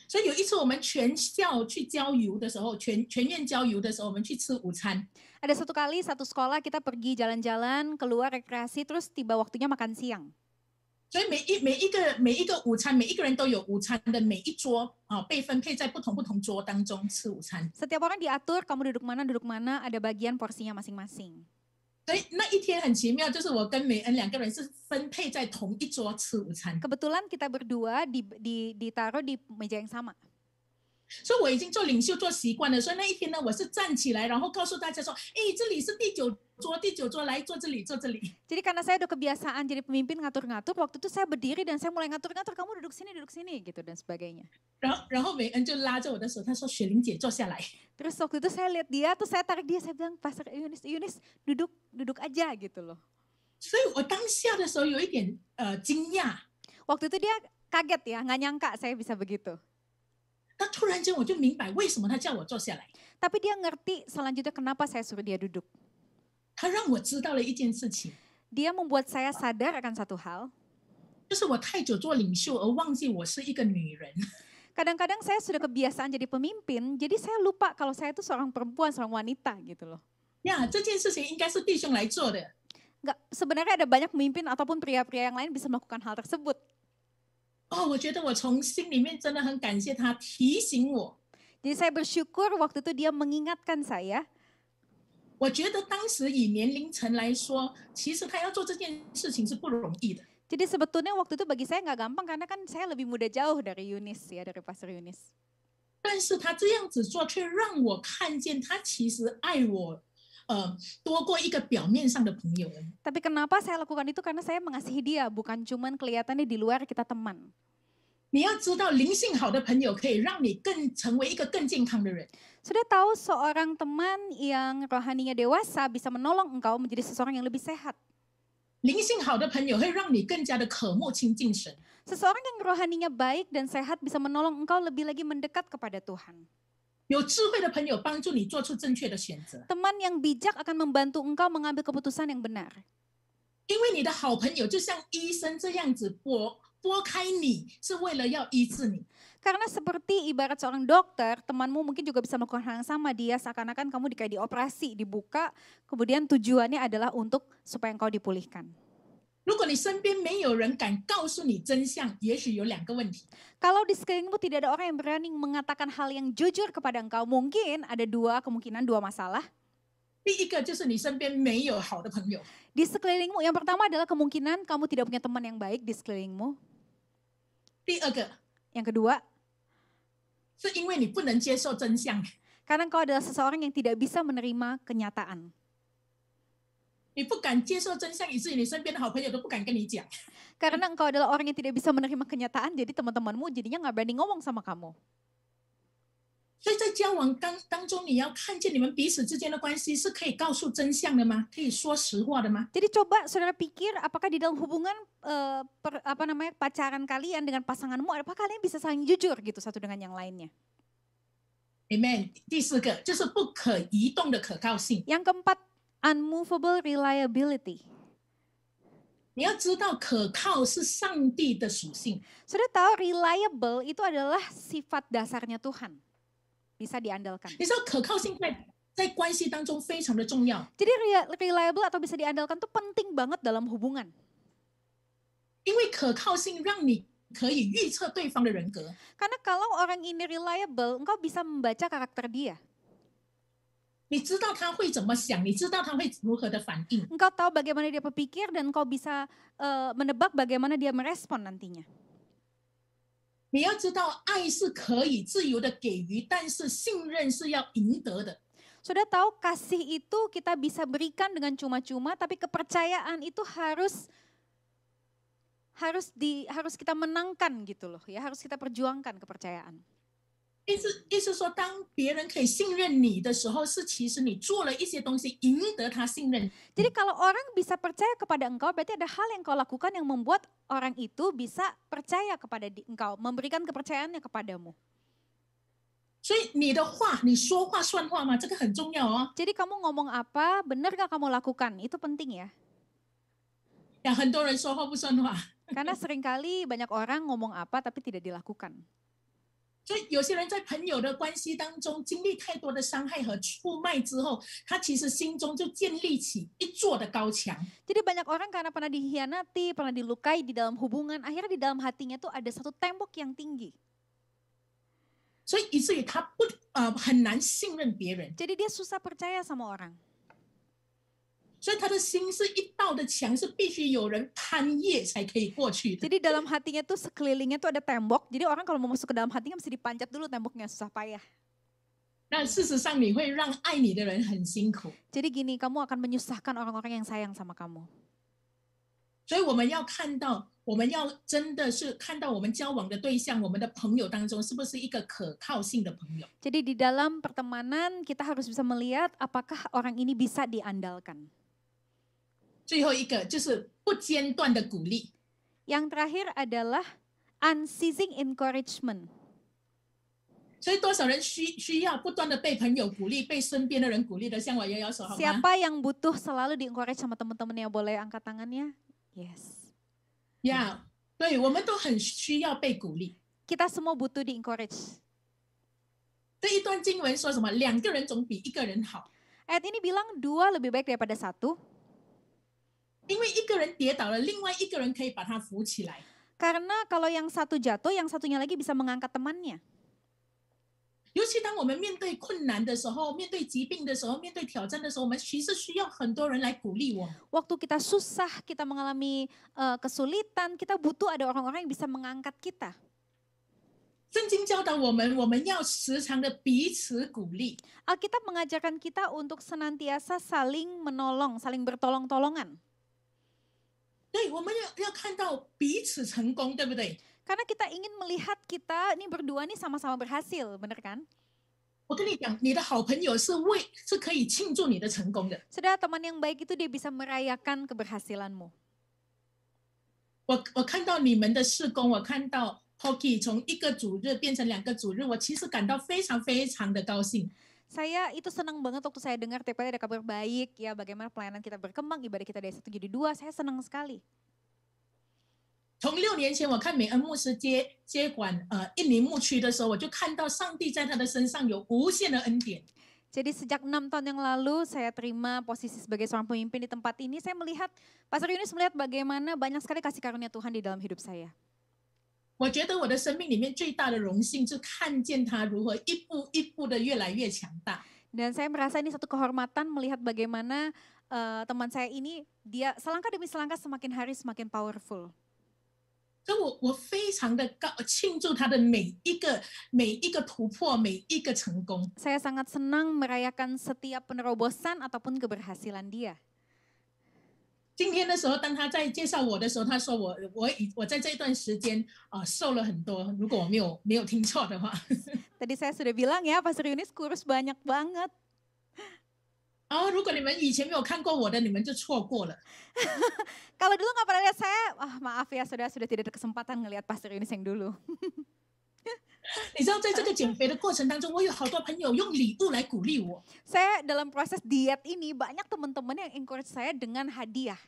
所以有一次我们全校去郊游的时候，全院郊游的时候，我们去吃午餐。 Ada satu kali satu sekolah kita pergi jalan-jalan, keluar rekreasi, terus tiba waktunya makan siang. 所以每一个午餐，每一个人都有午餐的每一桌被分配在不同桌当中吃午餐。 Setiap orang diatur, kamu duduk mana, ada bagian porsinya masing-masing. 所以那一天很奇妙，就是我跟美恩两个人是分配在同一桌吃午餐。 Kebetulan kita berdua ditaruh di meja yang sama. 所以我已经做领袖做习惯了，所以那一天呢，我是站起来，然后告诉大家说：“哎，这里是第9桌，第九桌来坐这里，坐这里。” Jadi karena saya udah kebiasaan jadi pemimpin ngatur-ngatur, waktu itu saya berdiri dan saya mulai ngatur-ngatur, kamu duduk sini gitu dan sebagainya. 然后美恩就拉着我的手，他说：“雪玲姐坐下来。” Terus waktu itu saya lihat dia, terus saya tarik dia, saya bilang, Pastor Yunis duduk aja gitu loh. 所以我当下的时候有一点惊讶， Waktu itu dia kaget ya, nggak nyangka saya bisa begitu. 那突然间我就明白为什么他叫我坐下来， Tapi dia ngerti selanjutnya kenapa saya suruh dia duduk. 他让我知道了一件事情， Dia membuat saya sadar akan satu hal. 就是我太久做领袖而忘记我是一个女人。 Kadang-kadang saya sudah kebiasaan jadi pemimpin, jadi saya lupa kalau saya itu seorang perempuan, seorang wanita gitu loh. 呀，这件事情应该是弟兄来做的， Nggak, sebenarnya ada banyak pemimpin ataupun pria-pria yang lain bisa melakukan hal tersebut. 哦，我觉得我从心里面真的很感谢他提醒我。 Jadi saya bersyukur waktu itu dia mengingatkan saya. 我觉得当时以年龄层来说，其实他要做这件事情是不容易的。 Jadi sebetulnya waktu itu bagi saya nggak gampang karena kan saya lebih muda jauh dari Yunis ya, dari Pastor Yunis. 但是他这样子做，却让我看见他其实爱我，多过一个表面上的朋友。 Tapi kenapa saya lakukan itu? Karena saya mengasihi dia, bukan cuman kelihatannya di luar kita teman. 你要知道，灵性好的朋友可以让你成为一个更健康的人。 Sudah tahu seorang teman yang rohaninya dewasa bisa menolong engkau menjadi seseorang yang lebih sehat. 灵性好的朋友会让你更加的渴慕亲近神。 Seseorang yang rohaninya baik dan sehat bisa menolong engkau lebih lagi mendekat kepada Tuhan. 有智慧的朋友帮助你做出正确的选择， Teman yang bijak akan membantu engkau mengambil keputusan yang benar. 因为你的好朋友就像医生这样子拨开你，是为了要医治你。 Karena seperti ibarat seorang dokter, temanmu mungkin juga bisa melakukan hal yang sama. Dia seakan-akan kamu kayak dioperasi, dibuka, kemudian tujuannya adalah untuk supaya engkau dipulihkan. 如果你身边没有人敢告诉你真相，也许有2个问题。 Kalau di sekelilingmu tidak ada orang yang berani mengatakan hal yang jujur kepada engkau, mungkin ada kemungkinan dua masalah. 第一个就是你身边没有好的朋友， Di sekelilingmu, yang pertama adalah kemungkinan kamu tidak punya teman yang baik di sekelilingmu. 第二个 Yang kedua, 是因为你不能接受真相， karena engkau adalah seseorang yang tidak bisa menerima kenyataan. 你不敢接受真相，以至于你身边的好朋友都不敢跟你讲。 Karena engkau adalah orang yang tidak bisa menerima kenyataan, jadi teman-temanmu jadinya nggak berani ngomong sama kamu. 所以在交往当中，你要看见你们彼此之间的关系是可以告诉真相的吗？可以说实话的吗？ Jadi coba saudara pikir, apakah di dalam hubungan pacaran kalian dengan pasanganmu, apakah kalian bisa saling jujur gitu satu dengan yang lainnya? Amen。第4个就是不可移动的可靠性。 Yang keempat, unmovable reliability. 你要知道，可靠是上帝的属性。 Sudah tahu reliable itu adalah sifat dasarnya Tuhan. Bisa diandalkan. 你知道，可靠性在关系当中非常的重要， Jadi reliable atau bisa diandalkan itu penting banget dalam hubungan. 因为可靠性让你可以预测对方的人格。 Karena kalau orang ini reliable, engkau bisa membaca karakter dia. 你知道他会怎么想，你知道他会如何的反应。 Engkau tahu bagaimana dia berpikir dan engkau bisa menebak bagaimana dia merespon nantinya. 你要知道，爱是可以自由的给予，但是信任是要赢得的。 Sudah tahu kasih itu kita bisa berikan dengan cuma-cuma, tapi kepercayaan itu harus kita menangkan gitu loh ya, harus kita perjuangkan kepercayaan. 意思说，当别人可以信任你的时候，是其实你做了一些东西赢得他信任。 Jadi kalau orang bisa percaya kepada engkau, berarti ada hal yang kau lakukan yang membuat orang itu bisa percaya kepada engkau, memberikan kepercayaannya kepadamu. 所以你的话，你说话算话吗？这个很重要哦。 Jadi kamu ngomong apa, benar gak kamu lakukan, itu penting ya. 呀，很多人说话不算话， Karena seringkali banyak orang ngomong apa tapi tidak dilakukan. 所以有些人在朋友的关系当中经历太多的伤害和出卖之后，他其实心中就建立起一座的高墙。 Jadi banyak orang karena pernah dikhianati, pernah dilukai di dalam hubungan, akhirnya di dalam hatinya tuh ada satu tembok yang tinggi. 所以以至于他很难信任别人。 Jadi dia susah percaya sama orang. 所以他的心是一道的墙，是必须有人攀越才可以过去的。 Jadi dalam hatinya tuh sekelilingnya tuh ada tembok. Jadi orang kalau mau masuk ke dalam hatinya mesti dipanjat dulu temboknya, susah payah. 那事实上你会让爱你的人很辛苦。 Jadi gini, kamu akan menyusahkan orang-orang yang sayang sama kamu. 所以我们要看到，我们要真的是看到我们交往的对象，我们的朋友当中是不是一个可靠性的朋友。 Jadi di dalam pertemanan kita harus bisa melihat apakah orang ini bisa diandalkan. 最后一个就是不间断的鼓励。 Yang terakhir adalah unceasing encouragement. 所以多少人需要不断的被朋友鼓励，被身边的人鼓励的，向我摇摇手好吗？ Siapa yang butuh selalu di-encourage sama teman-temannya, boleh angkat tangannya? Yes. 呀，对，我们都很需要被鼓励。 Kita semua butuh di-encourage. 这一段经文说什么？两个人总比一个人好， Ayat ini bilang 2 lebih baik daripada 1. 因为一个人跌倒了，另外一个人可以把他扶起来。 Karena kalau yang satu jatuh, yang satunya lagi bisa mengangkat temannya. 尤其当我们面对困难的时候，面对疾病的时候，面对挑战的时候，我们其实需要很多人来鼓励我们。 Waktu kita susah, kita mengalami kesulitan, kita butuh ada orang-orang yang bisa mengangkat kita. 圣经教导我们，我们要时常的彼此鼓励。 Alkitab mengajarkan kita untuk senantiasa saling menolong, saling bertolong-tolongan. 对，我们要看到彼此成功，对不对？ Karena kita ingin melihat kita ini berdua nih sama-sama berhasil, bener kan? 我跟你讲，你的好朋友是可以庆祝你的成功的。 Saudara, teman yang baik itu dia bisa merayakan keberhasilanmu. 我看到你们的事工，我看到 Pocky 从一个主日变成2个主日，我其实感到非常非常的高兴。 Saya itu senang banget waktu saya dengar tiap kali ada kabar baik, ya bagaimana pelayanan kita berkembang, ibadah kita dari 1 jadi 2, saya senang sekali. 从6年前我看美恩牧师接管印尼牧区的时候，我就看到上帝在他的身上有无限的恩典。 Jadi sejak 6 tahun yang lalu saya terima posisi sebagai seorang pemimpin di tempat ini, saya melihat, Pastor Yunis melihat bagaimana banyak sekali kasih karunia Tuhan di dalam hidup saya. 我觉得我的生命里面最大的荣幸是看见他如何一步一步的越来越强大。 Dan saya merasa ini satu kehormatan melihat bagaimana teman saya ini, dia selangkah demi selangkah semakin hari semakin powerful. 所以我非常的庆祝他的每一个突破，每一个成功。 Saya sangat senang merayakan setiap penerobosan ataupun keberhasilan dia. 今天的时候，当他在介绍我的时候，他说我在这一段时间瘦了很多，如果我没有听错的话。 Tadi saya sudah bilang ya, Pastor Yunis kurus banyak banget. 如果你们以前没有看过我的，你们就错过了。 Kalau dulu nggak pernah lihat saya, maaf ya saudara, sudah tidak ada kesempatan ngelihat Pastor Yunis yang dulu. 你知道，在这个减肥的过程当中，我有好多朋友用礼物来鼓励我。 Saya dalam proses diet ini banyak teman-teman yang encourage saya dengan hadiah.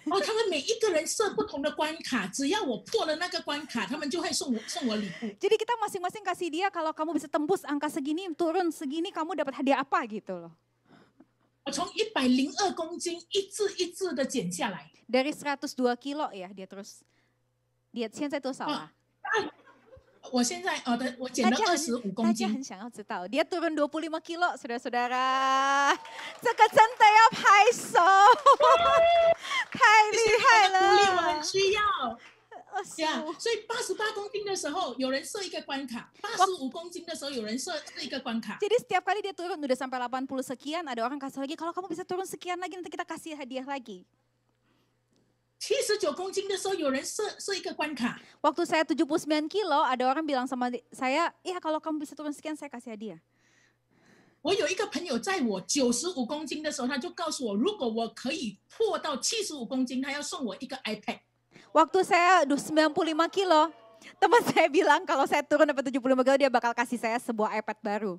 他们每一个人设不同的关卡，只要我破了那个关卡，他们就会送我礼物。 Jadi kita masing-masing kasih dia, kalau kamu bisa tembus angka segini, turun segini, kamu dapat hadiah apa gitu loh. 我从102公斤一字一字的减下来。 Dari 102 kilo ya, dia terus diet. 现在多少啊？我现在我减了25公斤。大家很想要知道，dia turun 25 kilo, saudara-saudara. 这个真的要拍手，太厉害了！鼓励我很需要。 25所以88公斤的时候有人设一个关卡，85公斤的时候有人设一个关卡。 Jadi setiap kali dia turun udah sampai 80 sekian, ada orang kasih lagi, kalau kamu bisa turun sekian lagi nanti kita kasih hadiah lagi. 79公斤的时候有人设一个关卡。 Waktu saya 79 kilo, ada orang bilang sama saya, iya kalau kamu bisa turun sekian saya kasih hadiah. 我有一个朋友在我95公斤的时候，他就告诉我，如果我可以破到75公斤，他要送我一个 iPad。 Waktu saya 95 kilo, teman saya bilang kalau saya turun sampai 75 kilo dia bakal kasih saya sebuah iPad baru.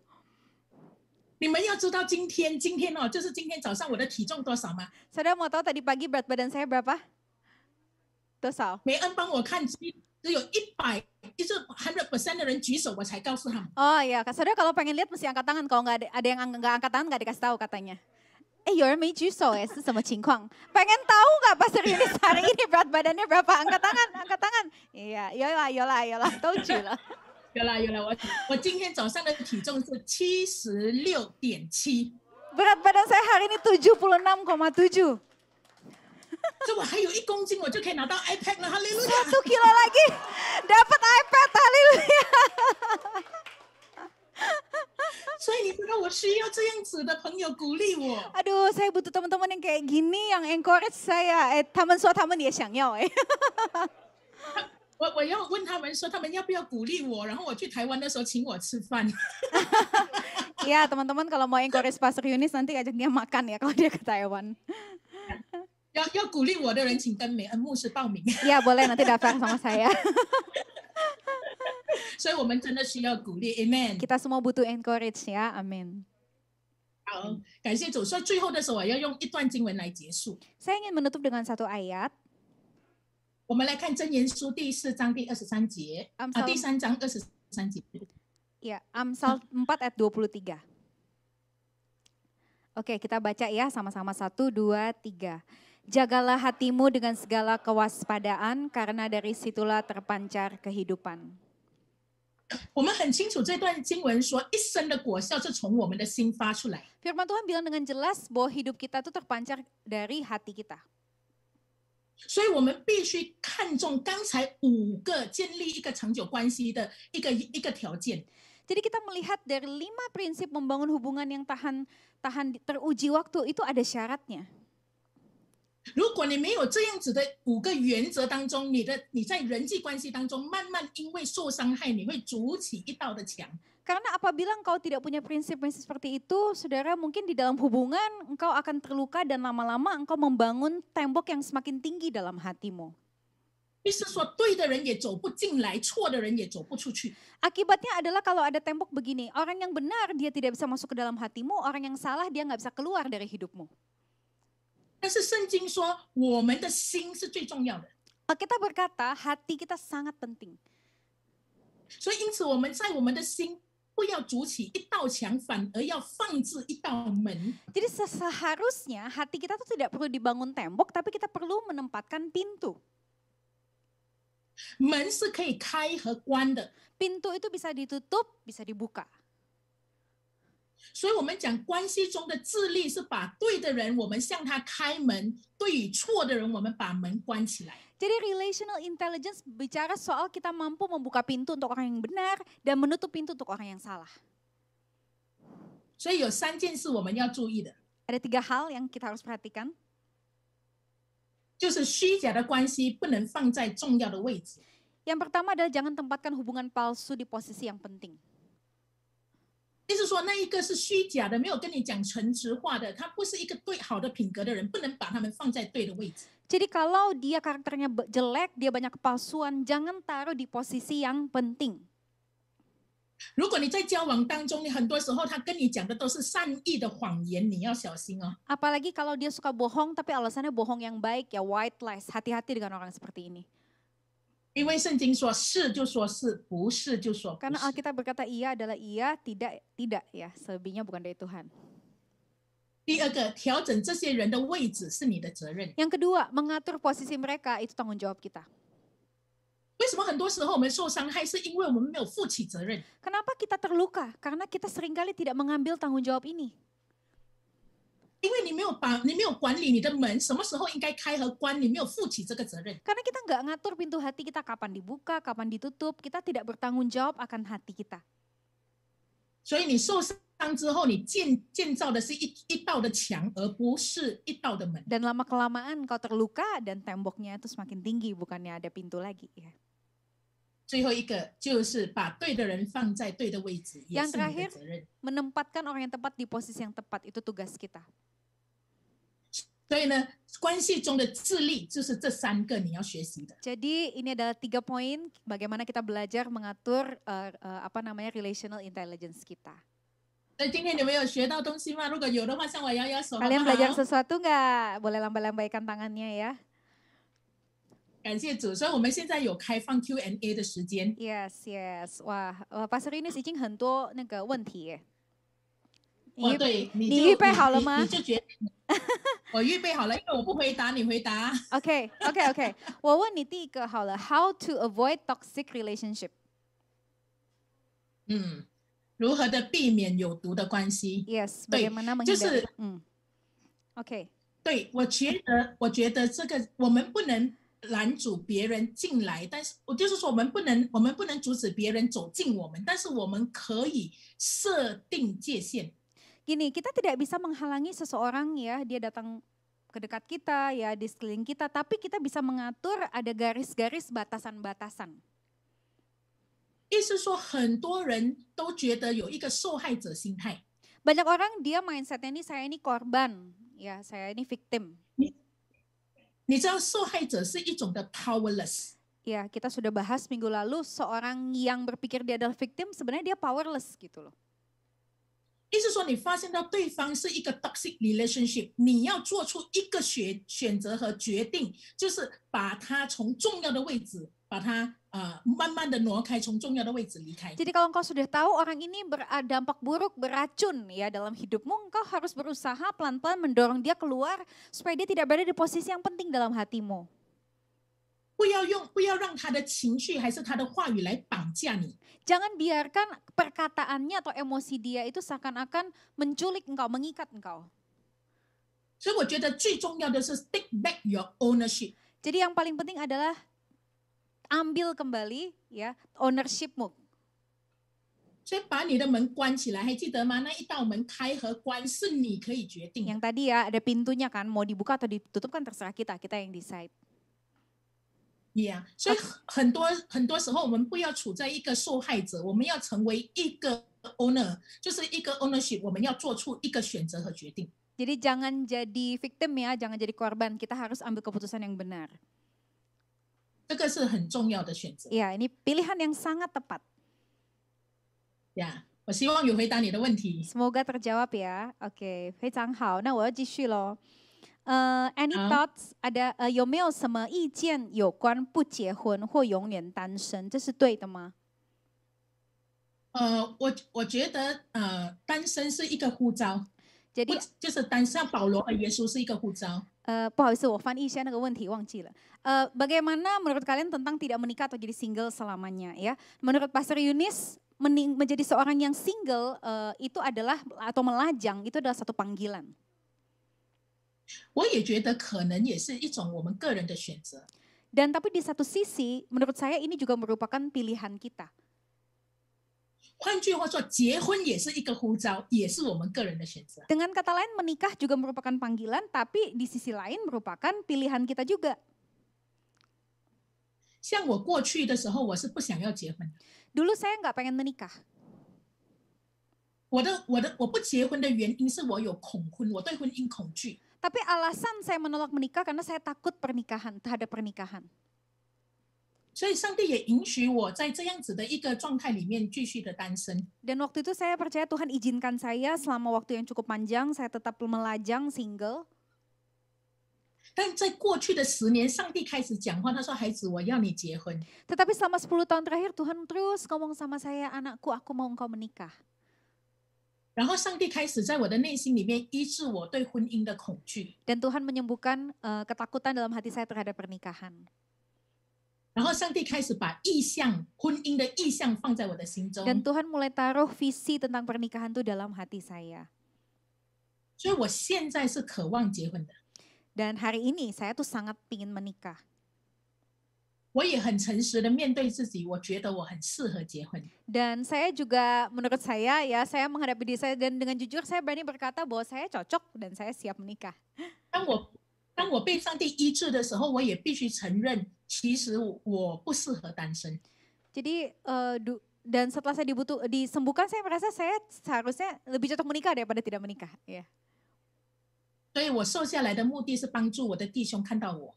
你们要知道今天就是今天早上我的体重多少吗？ Saudara mau tahu tadi pagi berat badan saya berapa? 多少？ 梅恩帮我看，只有100% 的人举手，我才告诉他们。 Oh iya, saudara kalau pengen lihat mesti angkat tangan. Kalau ada yang nggak angkat tangan nggak dikasih tahu katanya. 有人没举手哎，是什么情况？Pengen tahu nggak Pastor Yunis hari ini berat badannya berapa? Angkat tangan, angkat tangan. Iya,有啦，都举了。有啦，我今天早上的体重是76.7。Berat badan saya hari ini 76,7. 所以我还有1公斤，我就可以拿到 iPad 了，哈利路亚！ 1 kilo lagi dapat iPad, haleluya. 所以你知道我需要这样子的朋友鼓励我。 Aduh, saya butuh teman-teman yang kayak gini, yang encourage saya. 他们说他们也想要我要问他们说，他们要不要鼓励我？然后我去台湾的时候请我吃饭。 Iya, teman-teman kalau mau encourage Pastor Yunis nanti ajak dia makan ya kalau dia ke Taiwan. 要鼓励我的人，请跟美恩牧师报名。 Iya, boleh nanti daftar sama saya. 所以我们真的需要鼓励 ，Amen。 Kita semua butuh encourage ya, amin. 好，感谢主。所以最后的时候，我要用一段经文来结束。 Saya ingin menutup dengan satu ayat. 我们来看箴言书第4章第23节，第3章23节。 Ya, Amsal 4 ayat 23. Oke, kita baca ya sama-sama 1, 2, 3. Jagalah hatimu dengan segala kewaspadaan, karena dari situlah terpancar kehidupan. 我们很清楚这段经文说，一生的果效是从我们的心发出来。 Firman Tuhan bilang dengan jelas bahwa hidup kita itu terpancar dari hati kita. 所以我们必须看重刚才5个建立一个长久关系的一个条件。 Jadi kita melihat dari 5 prinsip membangun hubungan yang tahan teruji waktu itu ada syaratnya. 如果你没有这样子的5个原则当中，你在人际关系当中慢慢因为受伤害，你会筑起一道的墙。 Karena apabila engkau tidak punya prinsip-prinsip seperti itu, saudara, mungkin di dalam hubungan engkau akan terluka dan lama-lama engkau membangun tembok yang semakin tinggi dalam hatimu. 意思说，对的人也走不进来，错的人也走不出去。 Akibatnya adalah kalau ada tembok begini, orang yang benar dia tidak bisa masuk ke dalam hatimu, orang yang salah dia nggak bisa keluar dari hidupmu. 但是圣经说，我们的心是最重要的。 Kita berkata hati kita sangat penting. 所以因此我们在我们的心不要筑起一道墙，反而要放置一道门。 Jadi seharusnya hati kita tuh tidak perlu dibangun tembok, tapi kita perlu menempatkan pintu. 门是可以开和关的。 Pintu itu bisa ditutup, bisa dibuka. 所以我们讲关系中的智力是把对的人我们向他开门，对与错的人我们把门关起来。 Jadi relational intelligence bicara soal kita mampu membuka pintu untuk orang yang benar dan menutup pintu untuk orang yang salah. 所以有3件事我们要注意的， Ada 3 hal yang kita harus perhatikan. 就是虚假的关系不能放在重要的位置。 Yang pertama adalah jangan tempatkan hubungan palsu di posisi yang penting. 意思说，那一个是虚假的，没有跟你讲诚实话的，他不是一个好的品格的人，不能把他们放在对的位置。 Jadi kalau dia karakternya jelek, dia banyak kepalsuan, jangan taruh di posisi yang penting. 如果你在交往当中，你很多时候他跟你讲的都是善意的谎言，你要小心哦。 Apalagi kalau dia suka bohong, tapi alasannya bohong yang baik, ya white lies. Hati-hati dengan orang seperti ini. 因为圣经说是就说是，不是就说不 Karena 是。 Alkitab berkata iya adalah iya, tidak tidak ya. Selebihnya bukan dari Tuhan. 第二个，调整这些人的位置是你的责任。 Yang kedua, mengatur posisi mereka itu tanggung jawab kita. 为什么很多时候我们受伤害，是因为我们没有负起责任。 Kenapa kita terluka? Karena kita seringkali tidak mengambil tanggung jawab ini. 因为你没有管理你的门，什么时候应该开和关，你没有负起这个责任。 Karena kita nggak ngatur pintu hati kita kapan dibuka, kapan ditutup. Kita tidak bertanggung jawab akan hati kita. 所以你受伤之后，你建造的是一道的墙，而不是一道的门。 Dan lama-kelamaan kau terluka dan temboknya itu semakin tinggi, bukannya ada pintu lagi. Ya. 最后一个就是把对的人放在对的位置，也 Yang 是你的 terakhir, 责任。 menempatkan orang yang tepat di posisi yang tepat, itu tugas kita. 所以呢，关系中的智力就是这3个你要学习的。 Jadi ini adalah 3 poin bagaimana kita belajar mengatur relational intelligence kita. 所以今天你们有学到东西吗？如果有的话，向我摇摇手，好不 Kalian belajar 好？ sesuatu nggak? Boleh lambai-lambaikan tangannya ya. 感谢主，所以我们现在有开放 Q&A 的时间。 Yes, yes. Wah, Pastor Yunis 已经很多那个问题耶。哦，对，你预备好了吗？你就觉得我预备好了，因为我不回答，你回答。 OK，我问你第一个好了，How to avoid toxic relationship？如何的避免有毒的关系。 Yes, 对， bagaimana 就 menghindari. 是 Oke. 对，我觉得这个我们不能拦阻别人进来，但是我就是说我们不能阻止别人走进我们，但是我们可以设定界限。 Gini, kita tidak bisa menghalangi seseorang ya, dia datang ke dekat kita ya, di sekeliling kita, tapi kita bisa mengatur ada garis-garis batasan-batasan. 意思说，很多人都觉得有一个受害者心态。 Banyak orang dia mindsetnya ini saya ini korban, ya saya ini victim. 你知道，受害者是一种的 powerless。 Ya, kita sudah bahas minggu lalu seorang yang berpikir dia adalah victim sebenarnya dia powerless gitu loh. 意思说，你发现到对方是一个 toxic relationship， 你要做出一个选择和决定，就是把他从重要的位置，把他慢慢的挪开，从重要的位置离开。 Jadi kalau engkau sudah tahu orang ini berdampak buruk, beracun ya dalam hidupmu, engkau harus berusaha pelan-pelan mendorong dia keluar supaya dia tidak berada di posisi yang penting dalam hatimu. 不要让他的情绪还是他的话语来绑架你。 Jangan biarkan perkataannya atau emosi dia itu seakan-akan menculik engkau, mengikat engkau. 所以我觉得最重要的是 take back your ownership。 Jadi yang paling penting adalah ambil kembali ya ownershipmu. 所以把你的门关起来，还记得吗？那一道门开和关是你可以决定的。 Yang tadi ya ada pintunya kan, mau dibuka atau ditutup kan terserah kita, kita yang decide. Yeah， 所以很多时候我们不要处在一个受害者，我们要成为一个 owner， 就是一个 ownership， 我们要做出一个选择和决定。 Jadi jangan jadi victim ya, jangan jadi korban. Kita harus ambil keputusan yang benar. 这个是很重要的选择。 Ya, ini pilihan yang sangat tepat. Yeah， 我希望有回答你的问题。 Semoga terjawab ya. Oke, 非常好。那我要继续咯。Any 好。 thoughts？ ada 有没有什么意见有关不结婚或永远单身？这是对的吗？ 我觉得单身是一个呼召， Jadi 就是单身，像保罗和耶稣是一个呼召。 不好意思，我翻译一下那个问题，忘记了。Bagaimana menurut kalian tentang tidak menikah atau jadi single selamanya ya? Menurut Pastor Yunis, menjadi seorang yang single itu adalah atau melajang itu adalah satu panggilan. 我也觉得可能也是一种我们个人的选择。 Dan tapi di satu sisi, menurut saya ini juga merupakan pilihan kita. 换句话说，结婚也是一个呼召，也是我们个人的选择。 Dengan kata lain, menikah juga merupakan panggilan, tapi di sisi lain merupakan pilihan kita juga. 像我过去的时候，我是不想要结婚。 Dulu saya nggak pengen menikah. 我不结婚的原因是我有恐婚，我对婚姻恐惧。 Tapi alasan saya menolak menikah karena saya takut terhadap pernikahan. 所以上帝也允许我在这样子的一个状态里面继续的单身。 Dan waktu itu saya percaya Tuhan izinkan saya selama waktu yang cukup panjang, saya tetap melajang single. 但在过去的10年，上帝开始讲话，他说：“孩子，我要你结婚。” Tetapi selama 10 tahun terakhir Tuhan terus ngomong sama saya, anakku aku mau engkau menikah. 然后上帝开始在我的内心里面医治我对婚姻的恐惧。 Dan Tuhan menyembuhkan ketakutan dalam hati saya terhadap pernikahan. 然后上帝开始把婚姻的意象放在我的心中。 Dan Tuhan mulai taruh visi tentang pernikahan itu dalam hati saya. 所以我现在是渴望结婚的。 Dan hari ini saya tuh sangat pingin menikah. 我也很诚实的面对自己，我觉得我很适合结婚。 Dan saya juga menurut saya ya, saya menghadapi diri saya dan dengan jujur saya berani berkata bahwa saya cocok dan saya siap menikah. 当我被上帝医治的时候，我也必须承认，其实我不适合单身。 Jadi dan setelah saya disembuhkan saya merasa saya seharusnya lebih cocok menikah daripada tidak menikah. Ya. 所以我瘦下来的目的是帮助我的弟兄看到我。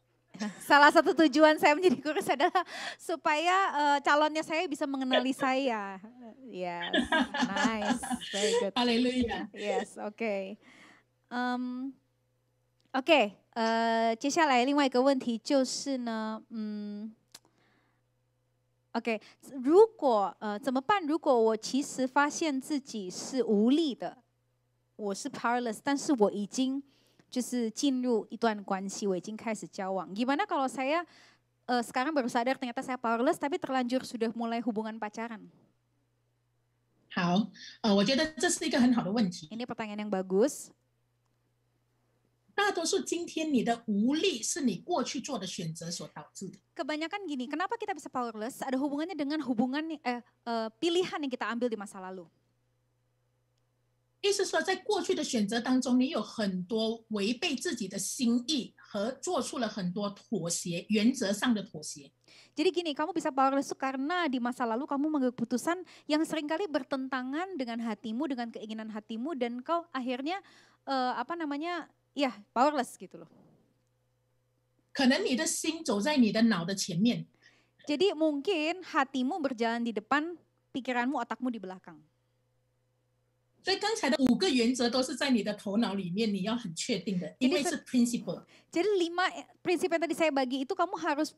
Salah satu tujuan saya menjadi kurus adalah supaya calonnya saya bisa mengenali saya. Yes, nice, very good. 哈利路亚。 Yes, OK. OK， 接下来另外一个问题就是呢，OK， 如果怎么办？如果我其实发现自己是无力的，我是 powerless， 但是我已经就是进入一段关系，我已经开始交往。Gimana kalau saya sekarang baru sadar ternyata saya powerless, tapi terlanjur sudah mulai hubungan pacaran? 好，我觉得这是一个很好的问题。 Ini pertanyaan yang bagus. 大多数今天你的无力是你过去做的选择所导致的。 Kebanyakan gini, kenapa kita bisa powerless? Ada hubungannya dengan pilihan yang kita ambil di masa lalu. 意思说，在过去的选择当中，你有很多违背自己的心意和做出了很多妥协，原则上的妥协。 Jadi gini, kamu bisa powerless itu karena di masa lalu kamu mengambil keputusan yang seringkali bertentangan dengan hatimu, dengan keinginan hatimu, dan kau akhirnya powerless gitu loh. 可能你的心走在你的脑的前面， Jadi mungkin hatimu berjalan di depan, pikiranmu, otakmu di belakang. 所以刚才的5个原则都是在你的头脑里面，你要很确定的，因为是 principle。 Jadi 5 prinsip yang tadi saya bagi itu kamu harus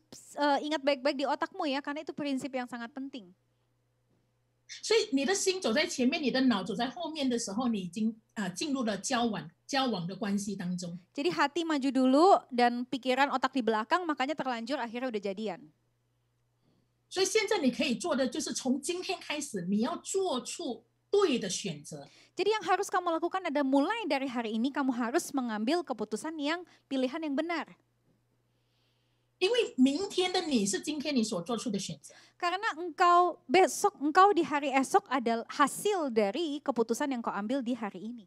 ingat baik-baik di otakmu ya, karena itu prinsip yang sangat penting. 所以你的心走在前面，你的脑走在后面的时候，你已经进入了交往的关系当中。 Jadi hati maju dulu dan pikiran otak di belakang, makanya terlanjur akhirnya udah jadian. 所以现在你可以做的就是从今天开始，你要做出对的选择。 Jadi yang harus kamu lakukan adalah mulai dari hari ini kamu harus mengambil keputusan yang pilihan yang benar. 因为明天的你是今天你所做出的选择。 Karena engkau di hari esok adalah hasil dari keputusan yang kau ambil di hari ini.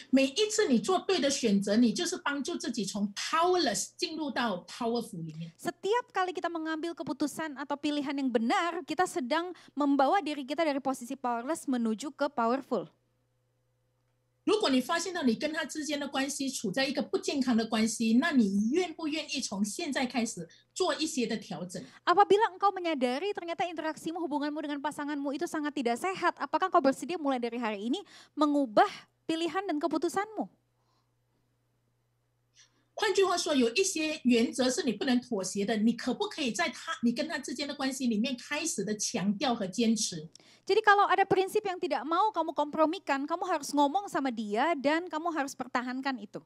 每一次你做对的选择，你就是帮助自己从 powerless 进入到 powerful 里面。 Setiap kali kita mengambil keputusan atau pilihan yang benar, kita sedang membawa diri kita dari posisi powerless menuju ke powerful. 如果你发现到你跟他之间的关系处在一个不健康的关系，那你愿不愿意从现在开始做一些的调整？ Apabila engkau menyadari ternyata interaksimu, hubunganmu dengan pasanganmu itu sangat tidak sehat, apakah kau bersedia mulai dari hari ini mengubah pilihan dan keputusanmu? 换句话说，有一些原则是你不能妥协的，你可不可以在你跟他之间的关系里面开始的强调和坚持？ Jadi kalau ada prinsip yang tidak mau kamu kompromikan, kamu harus ngomong sama dia dan kamu harus pertahankan itu.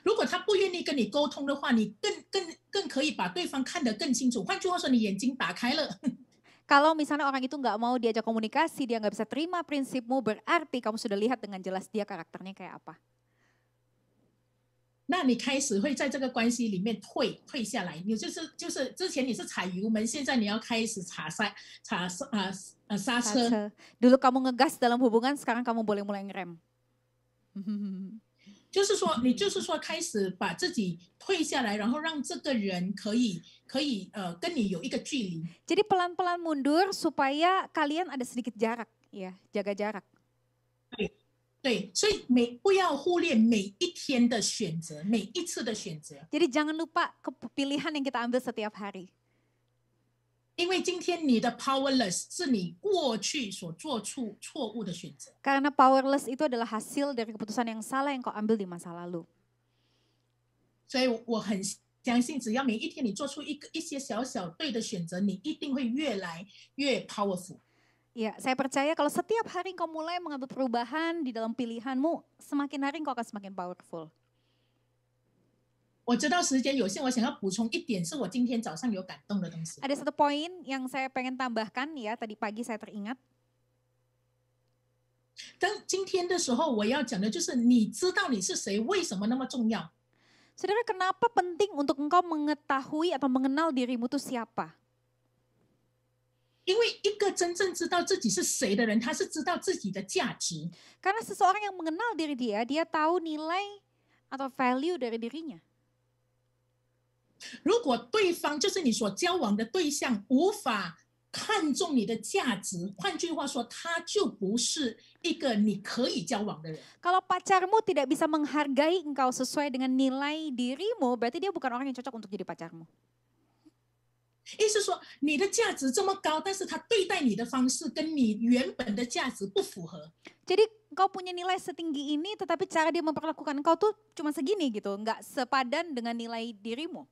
如果他不愿意跟你沟通的话，你更可以把对方看得更清楚。换句话说，你眼睛打开了。 Kalau misalnya orang itu nggak mau diajak komunikasi, dia nggak bisa terima prinsipmu, berarti kamu sudah lihat dengan jelas dia karakternya kayak apa. 那你开始会在这个关系里面退下来，你就是之前你是踩油门，现在你要开始刹车。 Dulu kamu ngegas dalam hubungan, sekarang kamu boleh mulai ngerem. 就是说开始把自己退下来，然后让这个人可以跟你有一个距离。 Jadi pelan-pelan mundur supaya kalian ada sedikit jarak, ya, jaga jarak. 对，所以不要忽略每一天的选择，每一次的选择。 Jadi jangan lupa pilihan yang kita ambil setiap hari. 因为今天你的 powerless 是你过去所做出错误的选择。 Karena powerless itu adalah hasil dari keputusan yang salah yang kau ambil di masa lalu. 所以我很相信，只要每一天你做出一些小小对的选择，你一定会越来越 powerful。 Ya, saya percaya kalau setiap hari kau mulai mengambil perubahan di dalam pilihanmu, semakin hari kau akan semakin powerful. 我知道时间有限，我想要补充一点，是我今天早上有感动的东西。 Ada satu poin yang saya pengen tambahkan ya, tadi pagi saya teringat. 当今天的时候，我要讲的就是你知道你是谁，为什么那么重要？ Saudara, kenapa penting untuk engkau mengetahui atau mengenal dirimu itu siapa? 因为一个真正知道自己是谁的人，他是知道自己的价值。 Karena seseorang yang mengenal diri dia, dia tahu nilai atau value dari dirinya. 如果对方就是你所交往的对象无法看重你的价值，换句话说，他就不是一个你可以交往的人。 Kalau pacarmu tidak bisa menghargai engkau sesuai dengan nilai dirimu, berarti dia bukan orang yang cocok untuk jadi pacarmu. 意思说，你的价值这么高，但是他对待你的方式跟你原本的价值不符合。 Jadi engkau punya nilai setinggi ini, tetapi cara dia memperlakukan engkau tuh cuma segini gitu, nggak sepadan dengan nilai dirimu.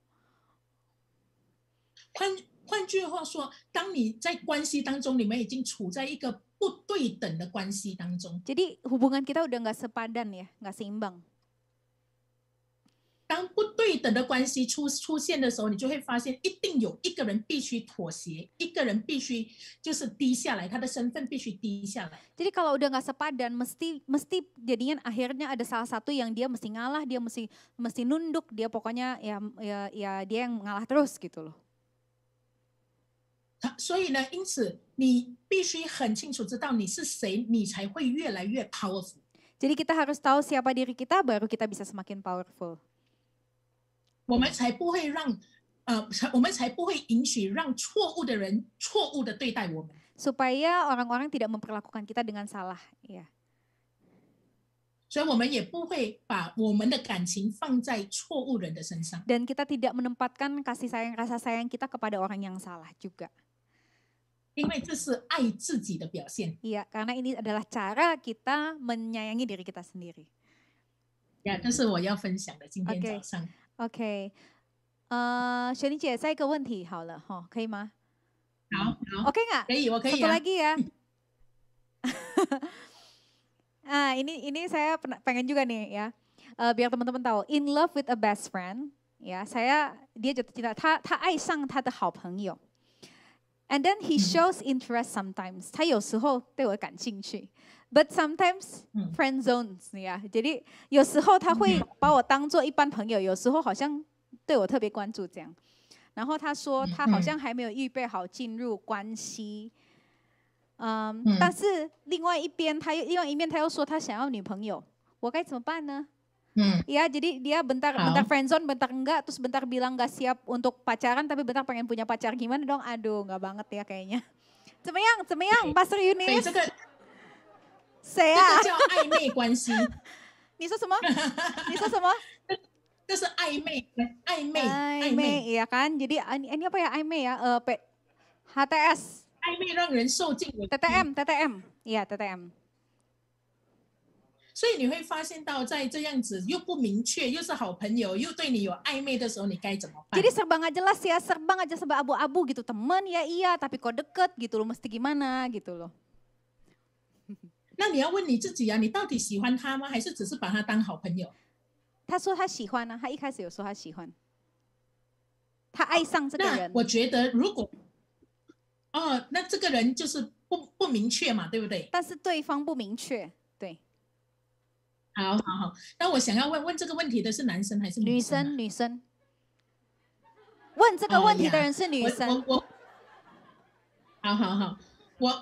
换句话说，当你在关系当中，你们已经处在一个不对等的关系当中。 Jadi hubungan kita udah nggak sepadan ya, nggak seimbang. 当不对等的关系出现的时候，你就会发现一定有一个人必须妥协，一个人必须就是低下来，他的身份必须低下来。 Jadi kalau udah nggak sepadan, mesti jadinya akhirnya ada salah satu yang dia mesti ngalah, dia mesti nunduk, dia pokoknya ya dia yang ngalah terus gitu loh. 所以呢，因此你必须很清楚知道你是谁，你才会越来越 powerful。 Jadi kita harus tahu siapa diri kita, baru kita bisa semakin powerful. 我们才不会允许让错误的人错误的对待我们。 Supaya orang-orang tidak memperlakukan kita dengan salah, ya. 所以我们也不会把我们的感情放在错误人的身上。 Dan kita tidak menempatkan kasih sayang, rasa sayang kita kepada orang yang salah juga. 因为这是爱自己的表现。 Iya, karena ini adalah cara kita menyayangi diri kita sendiri. 呀，这是我要分享的。今天 OK 早上， OK，雪妮姐，再一个问题好了哈，可以吗？好， OK nggak？可以，我可以 Satu 啊。 lagi ya. Ini saya pengen juga nih ya, biar teman-teman tahu. In love with a best friend, ya dia jatuh cinta, 他爱上他的好朋友。And then he shows interest sometimes. 他有时候对我感兴趣 ，but sometimes friend zones 呀。jadi 有时候他会把我当做一般朋友，有时候好像对我特别关注这样。然后他说他好像还没有预备好进入关系。但是另外一面他又说他想要女朋友，我该怎么办呢？ Ya, jadi dia bentar friendzone, bentar enggak, terus bentar bilang enggak siap untuk pacaran, tapi bentar pengen punya pacar. Gimana dong? Aduh, enggak banget ya kayaknya. 怎么样 Pastor Yunis？ 对，谁啊？这个叫暧昧关系。你说什么？你说什么？这是暧昧，iya kan? Jadi ini apa ya 暧昧ya? HTS。暧昧让人受尽委屈。 TTM，iya TTM。 所以你会发现到，在这样子又不明确，又是好朋友，又对你有暧昧的时候，你该怎么办？ Jadi serba nggak jelas ya, serba abu-abu gitu. Teman ya iya, tapi kok deket gitu loh, mesti gimana gitu loh. 那你要问你自己啊，你到底喜欢他吗？还是只是把他当好朋友？ 他说他喜欢啊，他一开始有说他喜欢，他爱上这个人。那我觉得如果，那这个人就是不明确嘛，对不对？但是对方不明确，对。 好，那我想要问这个问题的是男生还是女生？女生。问这个问题的人是女生。好，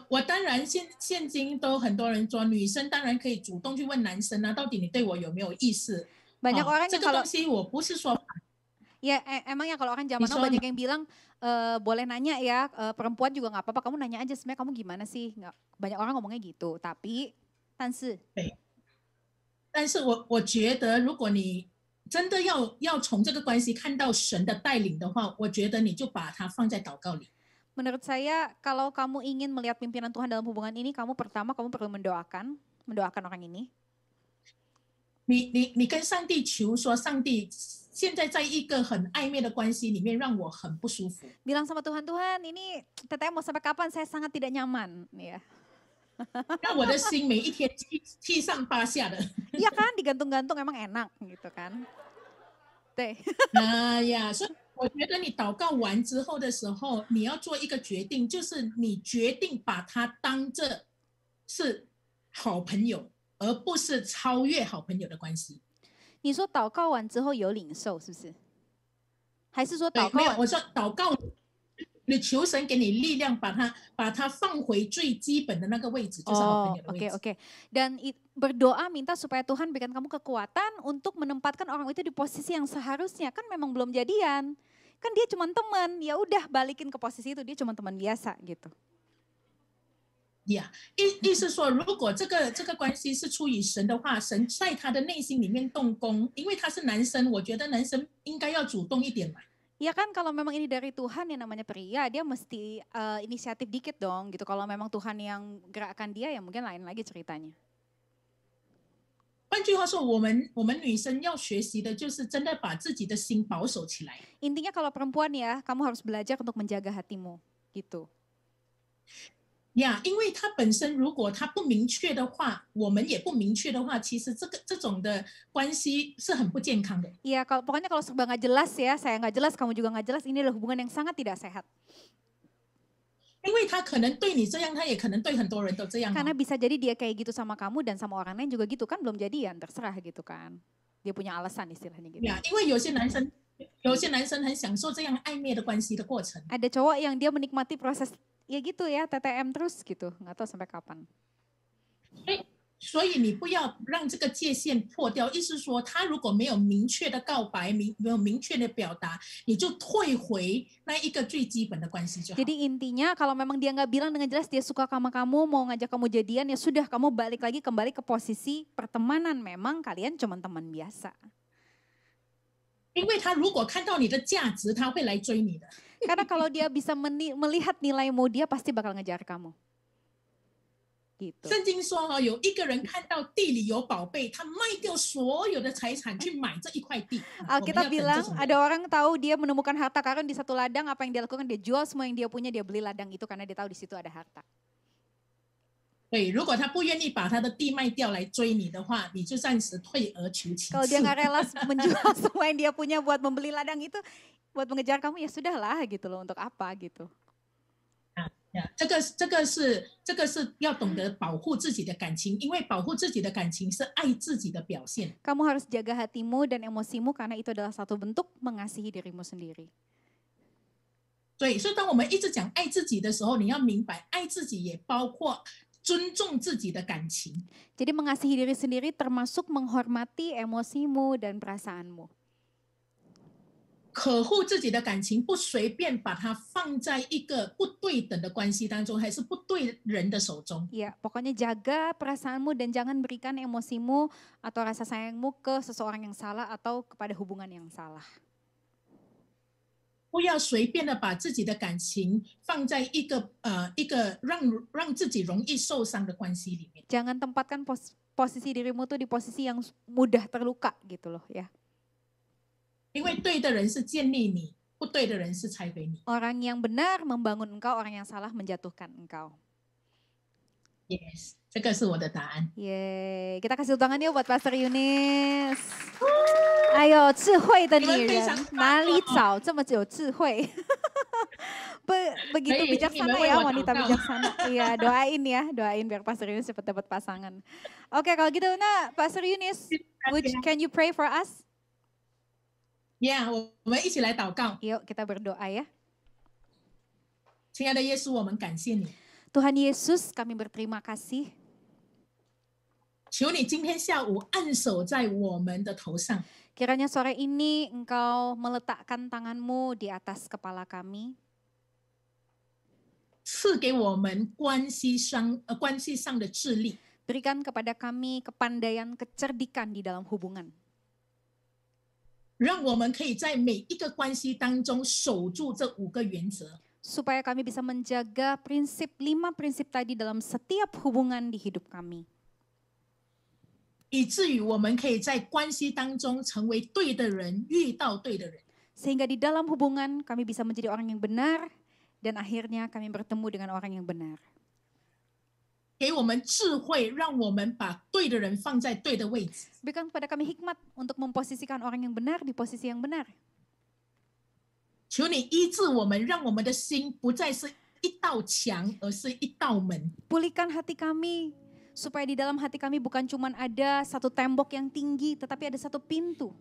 我当然现今都很多人说，女生当然可以主动去问男生啊，到底你对我有没有意思？ Banyak orang 这 yang 个 kalau 东西我不是说。 Ya emang ya kalau orang zaman now banyak yang bilang boleh nanya ya, perempuan juga nggak apa-apa, kamu nanya aja sebenarnya kamu gimana sih? Nggak, banyak orang ngomongnya gitu,但是我觉得，如果你真的要从这个关系看到神的带领的话，我觉得你就把它放在祷告里。 Menurut saya, kalau kamu ingin melihat pimpinan Tuhan dalam hubungan ini, kamu perlu mendoakan orang ini. 你跟上帝求说，上帝现在在一个很暧昧的关系里面，让我很不舒服。 Bilang sama Tuhan, Tuhan ini TTM mau sampai kapan? Saya sangat tidak nyaman, ya. 让我的心每一天七上八下的。 Iya kan, digantung-gantung emang enak gitu kan. 对。呀，所以我觉得你祷告完之后的时候，你要做一个决定，就是你决定把他当这是好朋友，而不是超越好朋友的关系。 你说祷告完之后有领受，是不是？还是说祷告完？没有，我说祷告，你求神给你力量，把它放回最基本的那个位置，就是好朋友的位置。Oke. Dan berdoa minta supaya Tuhan berikan kamu kekuatan untuk menempatkan orang itu di posisi yang seharusnya. Kan memang belum jadian. Kan dia cuma teman, ya udah balikin ke posisi itu, dia cuma teman biasa gitu. 意思说，如果这个关系是出于神的话，神在他的内心里面动工，因为他是男生，我觉得男生应该要主动一点嘛。 Ya kan kalau memang ini dari Tuhan yang namanya pria, dia mesti inisiatif dikit dong gitu. Kalau memang Tuhan yang gerakkan dia, ya mungkin lain lagi ceritanya. 换句话说，我们女生要学习的就是真的把自己的心保守起来。 Intinya kalau perempuan ya, kamu harus belajar untuk menjaga hatimu gitu. 呀，因为它本身如果它不明确的话，我们也不明确的话，其实这种的关系是很不健康的。Iya, pokoknya kalau serba nggak jelas ya, saya nggak jelas, kamu juga nggak jelas, ini adalah hubungan yang sangat tidak sehat. 因为他可能对你这样，他也可能对很多人都这样 Karena 哦。 bisa jadi dia kayak gitu sama kamu dan sama orang lain juga gitu kan, belum jadian, terserah gitu kan. Dia punya alasan istilahnya gitu. 呀，因为有些男生很享受这样暧昧的关系的过程。 Ada cowok yang dia menikmati proses ya gitu ya, TTM terus gitu, nggak tahu sampai kapan. 所以你不要让这个界限破掉，意思说，他如果没有明确的告白，没有明确的表达，你就退回那一个最基本的关系就好。 Jadi intinya kalau memang dia nggak bilang dengan jelas dia suka sama kamu, mau ngajak kamu jadian, ya sudah kamu balik lagi kembali ke posisi pertemanan. Memang kalian cuma teman biasa. 因为他如果看到你的价值，他会来追你的。 Karena kalau dia bisa melihat nilaimu, dia pasti bakal ngejar kamu. Gitu. 圣经说哦，有一个人看到地里有宝贝，他卖掉所有的财产去买这一块地。 Alkitab bilang ada orang tahu dia menemukan harta karun di satu ladang, apa yang dia lakukan? Dia jual semua yang dia punya, dia beli ladang itu karena dia tahu di situ ada harta. 对，如果他不愿意把他的地卖掉来追你的话，你就暂时退而求其 Kalau dia 次。 nggak rela menjual semua yang dia punya buat membeli ladang itu, buat mengejar kamu ya sudahlah gitu loh, untuk apa gitu. 这个是要懂得保护自己的感情，因为保护自己的感情是爱自己的表现。 Kamu harus jaga hatimu dan emosimu karena itu adalah satu bentuk mengasihi dirimu sendiri. 对，所以当我们一直讲爱自己的时候，你要明白，爱自己也包括尊重自己的感情。 Jadi mengasihi diri sendiri termasuk menghormati emosimu dan perasaanmu. 可护自己的感情，不随便把它放在一个不对等的关系当中，还是不对人的手中。 Ya, pokoknya jaga perasaanmu dan jangan berikan emosimu atau rasa sayangmu ke seseorang yang salah atau kepada hubungan yang salah. 不要随便的把自己的感情放在一个让自己容易受伤的关系里面。 Jangan tempatkan posisi dirimu tuh di posisi yang mudah terluka gitu loh ya. 因为对的人是建立你，不对的人是拆毁你。 Orang yang benar membangun engkau, orang yang salah menjatuhkan engkau. Yes， 这个是我的答案。 Yeay, kita kasih tangan yuk buat Pastor Yunis. Ayo, 智慧的女人哪里找这么有智慧？Begitu bijaksana ya wanita bijaksana. Iya, doain biar Pastor Yunis cepat dapat pasangan. Oke, kalau gitu, nah Pastor Yunis, can you pray for us? Yeah， 我们一起来祷告。 Yuk, kita berdoa ya. 亲爱的耶稣，我们感谢你。 Tuhan Yesus, kami berterima kasih. 求你今天下午按手在我们的头上， Kiranya sore ini engkau meletakkan tanganmu di atas kepala kami. 赐给我们关系上的智力， Berikan kepada kami kepandaian, kecerdikan di dalam hubungan. 让我们可以在每一个关系当中守住这5个原则。 Supaya kami bisa menjaga 5 prinsip tadi dalam setiap hubungan di hidup kami. 以至于我们可以在关系当中成为对的人，遇到对的人。 Sehingga di dalam hubungan kami bisa menjadi orang yang benar dan akhirnya kami bertemu dengan orang yang benar. 给我们智慧，让我们把对的人放在对的位置。 Berikan kepada kami hikmat untuk memposisikan orang yang benar di posisi yang benar. 求你医治我们，让我们的心不再是一道墙，而是一道门。 Pulihkan hati kami, supaya di dalam hati kami bukan cuma ada satu tembok yang tinggi, tetapi ada satu pintu.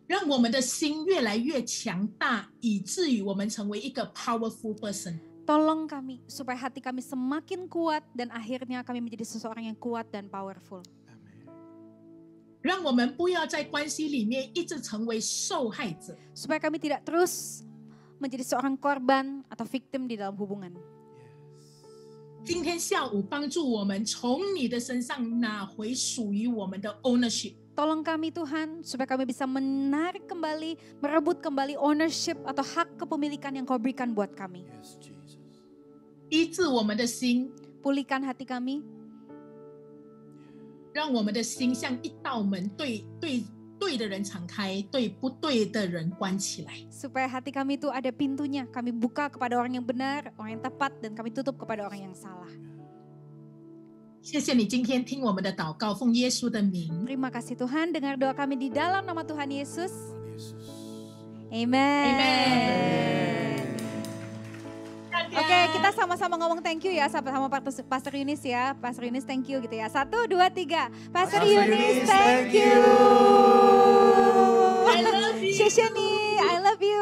让我们的心越来越强大，以至于我们成为一个 powerful person。 Tolong kami, supaya hati kami semakin kuat dan akhirnya kami menjadi seseorang yang kuat dan powerful. 让我们不要在关系里面一直成为受害者， Supaya kami tidak terus menjadi seorang korban atau victim di dalam hubungan. 今天下午帮助我们从你的身上拿回属于我们的 ownership。 Tolong kami Tuhan, supaya kami bisa menarik kembali, merebut kembali ownership atau hak kepemilikan yang Kau berikan buat kami. 医治我们的心， Pulihkan hati kami, 让我们的心像一道门，对的人敞开，对不对的人关起来。 Supaya hati kami itu ada pintunya, kami buka kepada orang yang benar, orang yang tepat, dan kami tutup kepada orang yang salah. 谢谢你今天听我们的祷告，奉耶稣的名。 Terima kasih Tuhan, dengar doa kami di dalam nama Tuhan Yesus. Amen. Oke, kita sama-sama ngomong thank you ya sama Pastor Yunis ya. Pastor Yunis thank you gitu ya. 1, 2, 3. Pastor Yunis thank you. I love you. 谢谢你 I love you.